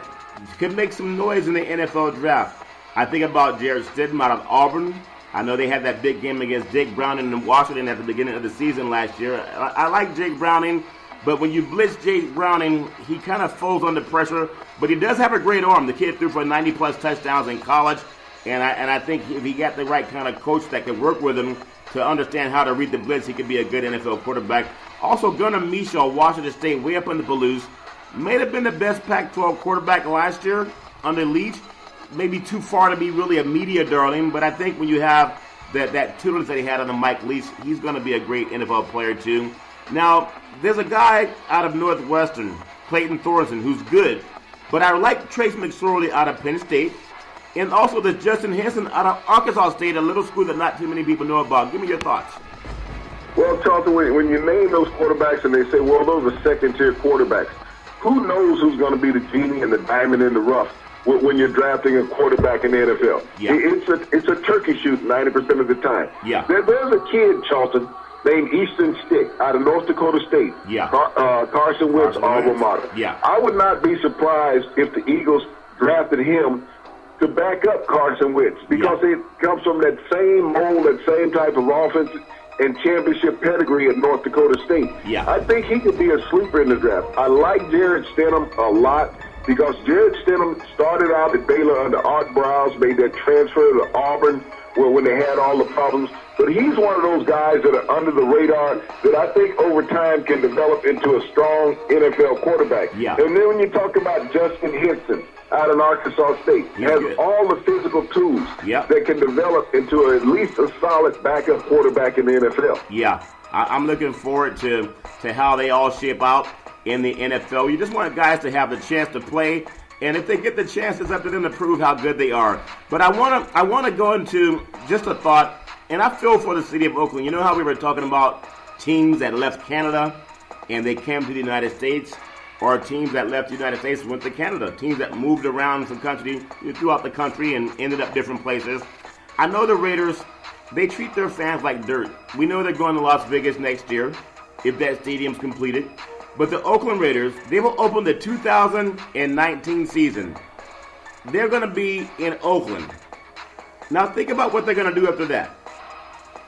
could make some noise in the NFL draft. I think about Jarrett Stidham out of Auburn. I know they had that big game against Jake Browning in Washington at the beginning of the season last year. I like Jake Browning. But when you blitz Jake Browning, he kind of folds under pressure. But he does have a great arm. The kid threw for 90-plus touchdowns in college. And I think if he got the right kind of coach that could work with him to understand how to read the blitz, he could be a good NFL quarterback. Also, Gunnar Mischel, Washington State, way up in the Palouse. May have been the best Pac-12 quarterback last year under Leach. Maybe too far to be really a media darling. But I think when you have that tutelage that he had under Mike Leach, he's going to be a great NFL player too. Now, there's a guy out of Northwestern, Clayton Thorson, who's good. But I like Trace McSorley out of Penn State. And also there's Justin Henson out of Arkansas State, a little school that not too many people know about. Give me your thoughts. Well, Charlton, when you name those quarterbacks and they say, well, those are second-tier quarterbacks, who knows who's going to be the genie and the diamond in the rough when you're drafting a quarterback in the NFL? It's a turkey shoot 90% of the time. There's a kid, Charlton, named Easton Stick out of North Dakota State. Carson Wentz, alma mater. I would not be surprised if the Eagles drafted him to back up Carson Wentz because it comes from that same mold, that same type of offense and championship pedigree at North Dakota State. I think he could be a sleeper in the draft. I like Jared Stidham a lot because Jared Stidham started out at Baylor under Art Browse, made that transfer to Auburn when they had all the problems. But he's one of those guys that are under the radar that I think over time can develop into a strong NFL quarterback. And then when you talk about Justin Henson out of Arkansas State, he has all the physical tools that can develop into at least a solid backup quarterback in the NFL. I'm looking forward to how they all shape out in the NFL. You just want guys to have the chance to play. And if they get the chance, it's up to them to prove how good they are. But I want to go into just a thought. And I feel for the city of Oakland. You know how we were talking about teams that left Canada and they came to the United States, or teams that left the United States and went to Canada, teams that moved around throughout the country and ended up different places. I know the Raiders, they treat their fans like dirt. We know they're going to Las Vegas next year if that stadium's completed. But the Oakland Raiders, they will open the 2019 season. They're going to be in Oakland. Now think about what they're going to do after that.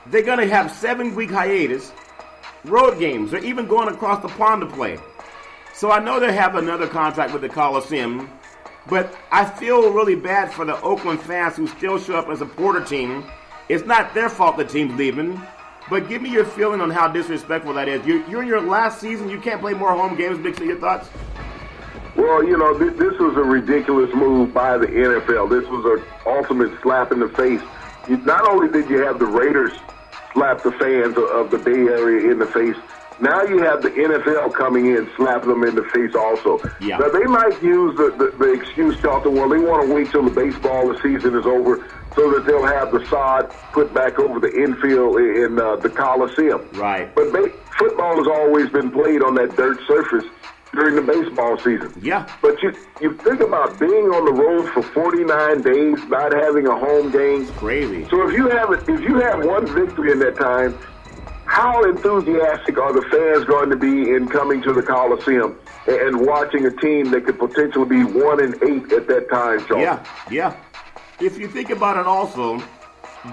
They're going to have 7-week hiatus, road games. They're even going across the pond to play. So I know they have another contract with the Coliseum, but I feel really bad for the Oakland fans who still show up as a supporter team. It's not their fault the team's leaving, but give me your feeling on how disrespectful that is. You're in your last season. You can't play more home games. Big, your thoughts? Well, this was a ridiculous move by the NFL. This was an ultimate slap in the face. Not only did you have the Raiders slap the fans of the Bay Area in the face, now you have the NFL coming in, slapping them in the face also. Yeah. Now, they might use the excuse, Charlton, well, they want to wait till the baseball season is over so that they'll have the sod put back over the infield in the Coliseum. Right. But football has always been played on that dirt surface during the baseball season. Yeah. But you think about being on the road for 49 days, not having a home game. It's crazy. So if you have one victory in that time, how enthusiastic are the fans going to be in coming to the Coliseum and watching a team that could potentially be 1-8 at that time, Charles? Yeah. If you think about it also,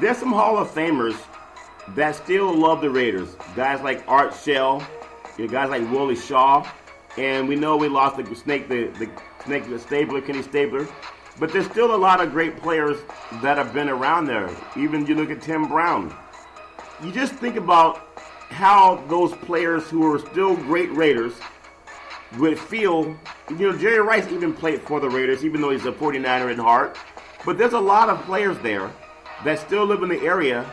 there's some Hall of Famers that still love the Raiders. Guys like Art Shell, guys like Willie Shaw, and we know we lost the Stabler, Kenny Stabler. But there's still a lot of great players that have been around there. Even you look at Tim Brown. You just think about how those players who are still great Raiders would feel. Jerry Rice even played for the Raiders, even though he's a 49er in heart. But there's a lot of players there that still live in the area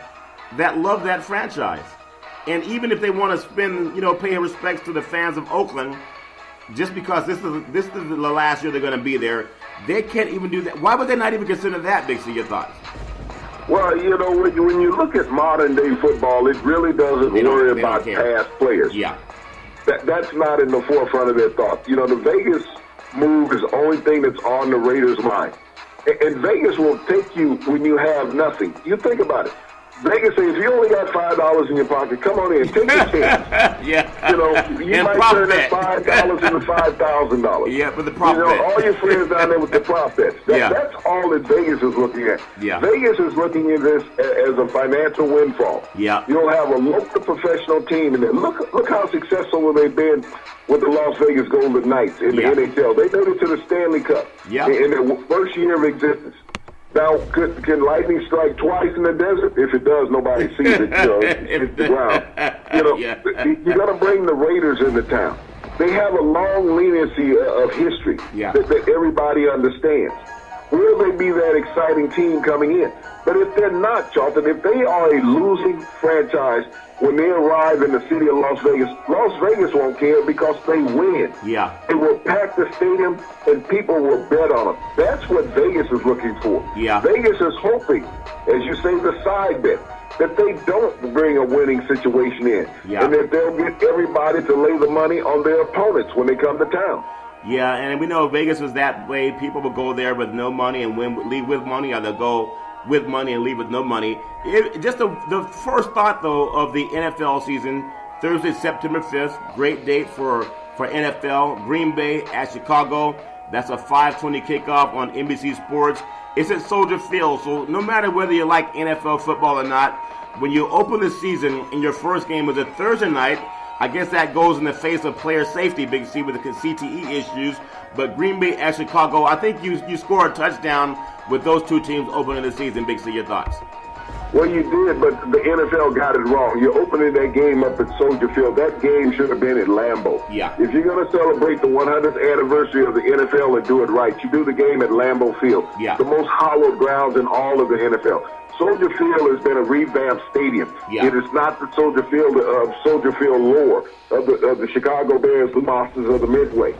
that love that franchise. And even if they want to pay respects to the fans of Oakland, just because this is the last year they're going to be there, they can't even do that. Why would they not even consider that, Big C? Your thoughts? Well, when you look at modern-day football, it really doesn't worry about past players. Yeah. That's not in the forefront of their thoughts. The Vegas move is the only thing that's on the Raiders' mind. And Vegas will take you when you have nothing. You think about it. Vegas says, if you only got $5 in your pocket, come on in, take your chance. Yeah. You and might turn that $5 into $5,000. Yeah, for the prop bet. All your friends down there with the prop bets. That's all that Vegas is looking at. Yeah. Vegas is looking at this as a financial windfall. Yeah. You'll have a local professional team, and look how successful they've been with the Las Vegas Golden Knights in the NHL. They made it to the Stanley Cup in their first year of existence. Now, can lightning strike twice in the desert? If it does, nobody sees it. It hits the ground. You got to bring the Raiders into town. They have a long leniency of history that everybody understands. Will they be that exciting team coming in? But if they're not, Charlton, if they are a losing franchise when they arrive in the city of Las Vegas won't care because they win. Yeah. They will pack the stadium and people will bet on them. That's what Vegas is looking for. Yeah. Vegas is hoping, as you say, the side bet, that they don't bring a winning situation in. Yeah. And that they'll get everybody to lay the money on their opponents when they come to town. Yeah, and we know Vegas was that way. People will go there with no money and leave with money, or they'll go with money and leave with no money. Just the first thought, though, of the NFL season, Thursday, September 5th, great date for NFL. Green Bay at Chicago. That's a 5:20 kickoff on NBC Sports. It's at Soldier Field, so no matter whether you like NFL football or not, when you open the season and your first game was a Thursday night, I guess that goes in the face of player safety, Big C, with the CTE issues. But Green Bay at Chicago, I think you score a touchdown with those two teams opening the season, Big C. Your thoughts? Well, you did, but the NFL got it wrong. You're opening that game up at Soldier Field. That game should have been at Lambeau. Yeah. If you're going to celebrate the 100th anniversary of the NFL and do it right, you do the game at Lambeau Field. Yeah. The most hallowed grounds in all of the NFL. Soldier Field has been a revamped stadium. Yeah. It is not the Soldier Field lore of the Chicago Bears, the Monsters of the Midway.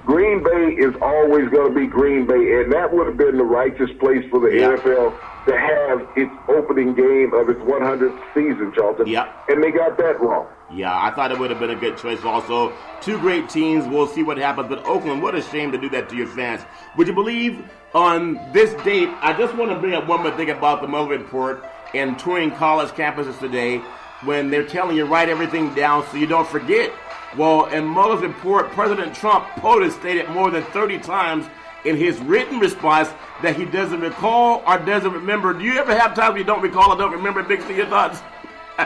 Green Bay is always going to be Green Bay, and that would have been the righteous place for the NFL to have its opening game of its 100th season, Charlton. Yeah. And they got that wrong. Yeah, I thought it would have been a good choice also. Two great teams. We'll see what happens. But Oakland, what a shame to do that to your fans. Would you believe on this date, I just want to bring up one more thing about the Mueller report and touring college campuses today when they're telling you write everything down so you don't forget. Well, in Mueller's report, President Trump POTUS stated more than 30 times in his written response that he doesn't recall or doesn't remember. Do you ever have times you don't recall or don't remember? Big C, your thoughts?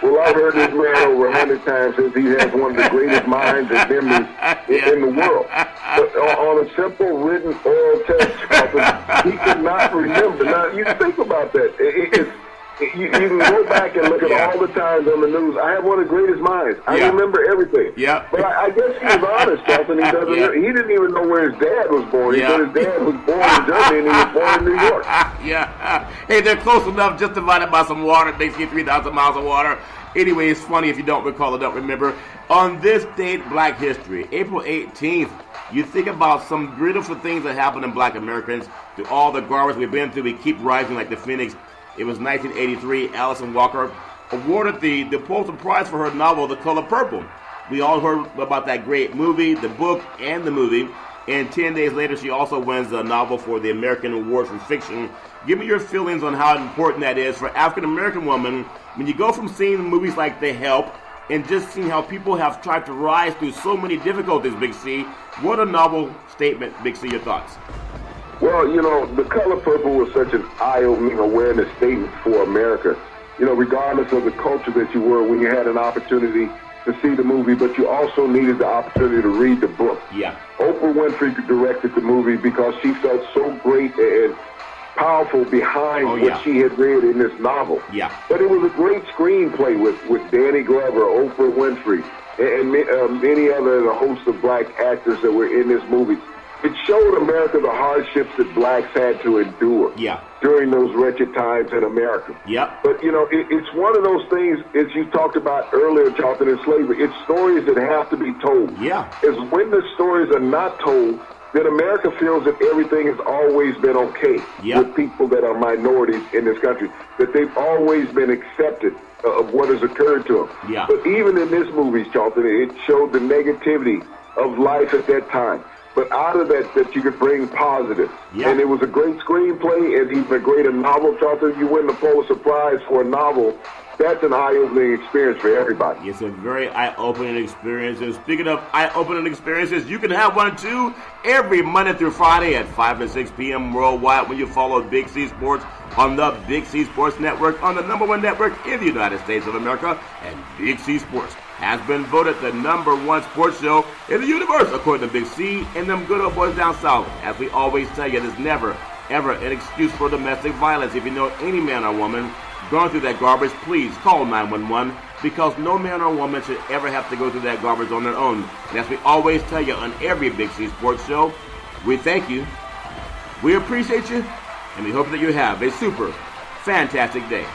Well, I've heard this man over 100 times since he has one of the greatest minds and memories in the world. But on a simple written oral test, he could not remember. Now, you think about that. You can go back and look at all the times on the news. I have one of the greatest minds. I remember everything. Yeah. But I guess he was honest, Charlton. He doesn't. He didn't even know where his dad was born. He said his dad was born in Germany and he was born in New York. Yeah. Hey, they're close enough, just divided by some water. Basically 3,000 miles of water. Anyway, it's funny if you don't recall or don't remember. On this date, Black History, April 18th, you think about some beautiful things that happened in Black Americans, through all the garbage we've been through. We keep rising like the phoenix. It was 1983. Alison Walker awarded the Pulitzer Prize for her novel, The Color Purple. We all heard about that great movie, the book, and the movie. And 10 days later, she also wins the novel for the American Award for Fiction. Give me your feelings on how important that is for African-American women when you go from seeing movies like The Help and just seeing how people have tried to rise through so many difficulties, Big C. What a novel statement, Big C. Your thoughts? Well, The Color Purple was such an eye-opening awareness statement for America. Regardless of the culture that you were, when you had an opportunity to see the movie, but you also needed the opportunity to read the book. Yeah. Oprah Winfrey directed the movie because she felt so great and powerful behind what she had read in this novel. Yeah. But it was a great screenplay with Danny Glover, Oprah Winfrey, and many other the host of black actors that were in this movie. It showed America the hardships that blacks had to endure during those wretched times in America. Yeah. But, it's one of those things, as you talked about earlier, Charlton, in slavery. It's stories that have to be told. Yeah. It's when the stories are not told that America feels that everything has always been okay with people that are minorities in this country, that they've always been accepted of what has occurred to them. Yeah. But even in this movie, Charlton, it showed the negativity of life at that time. But out of that you could bring positive. Yeah. And it was a great screenplay and even a great novel, Charlton. You win the Pulitzer Prize for a novel. That's an eye-opening experience for everybody. It's a very eye-opening experience. And speaking of eye-opening experiences, you can have one too every Monday through Friday at 5 and 6 p.m. worldwide when you follow Big C Sports on the Big C Sports Network, on the #1 network in the United States of America. And Big C Sports has been voted the #1 sports show in the universe, according to Big C and them good old boys down south. As we always tell you, there's never, ever an excuse for domestic violence. If you know any man or woman going through that garbage, please call 911, because no man or woman should ever have to go through that garbage on their own. And as we always tell you on every Big C Sports show, we thank you, we appreciate you, and we hope that you have a super fantastic day.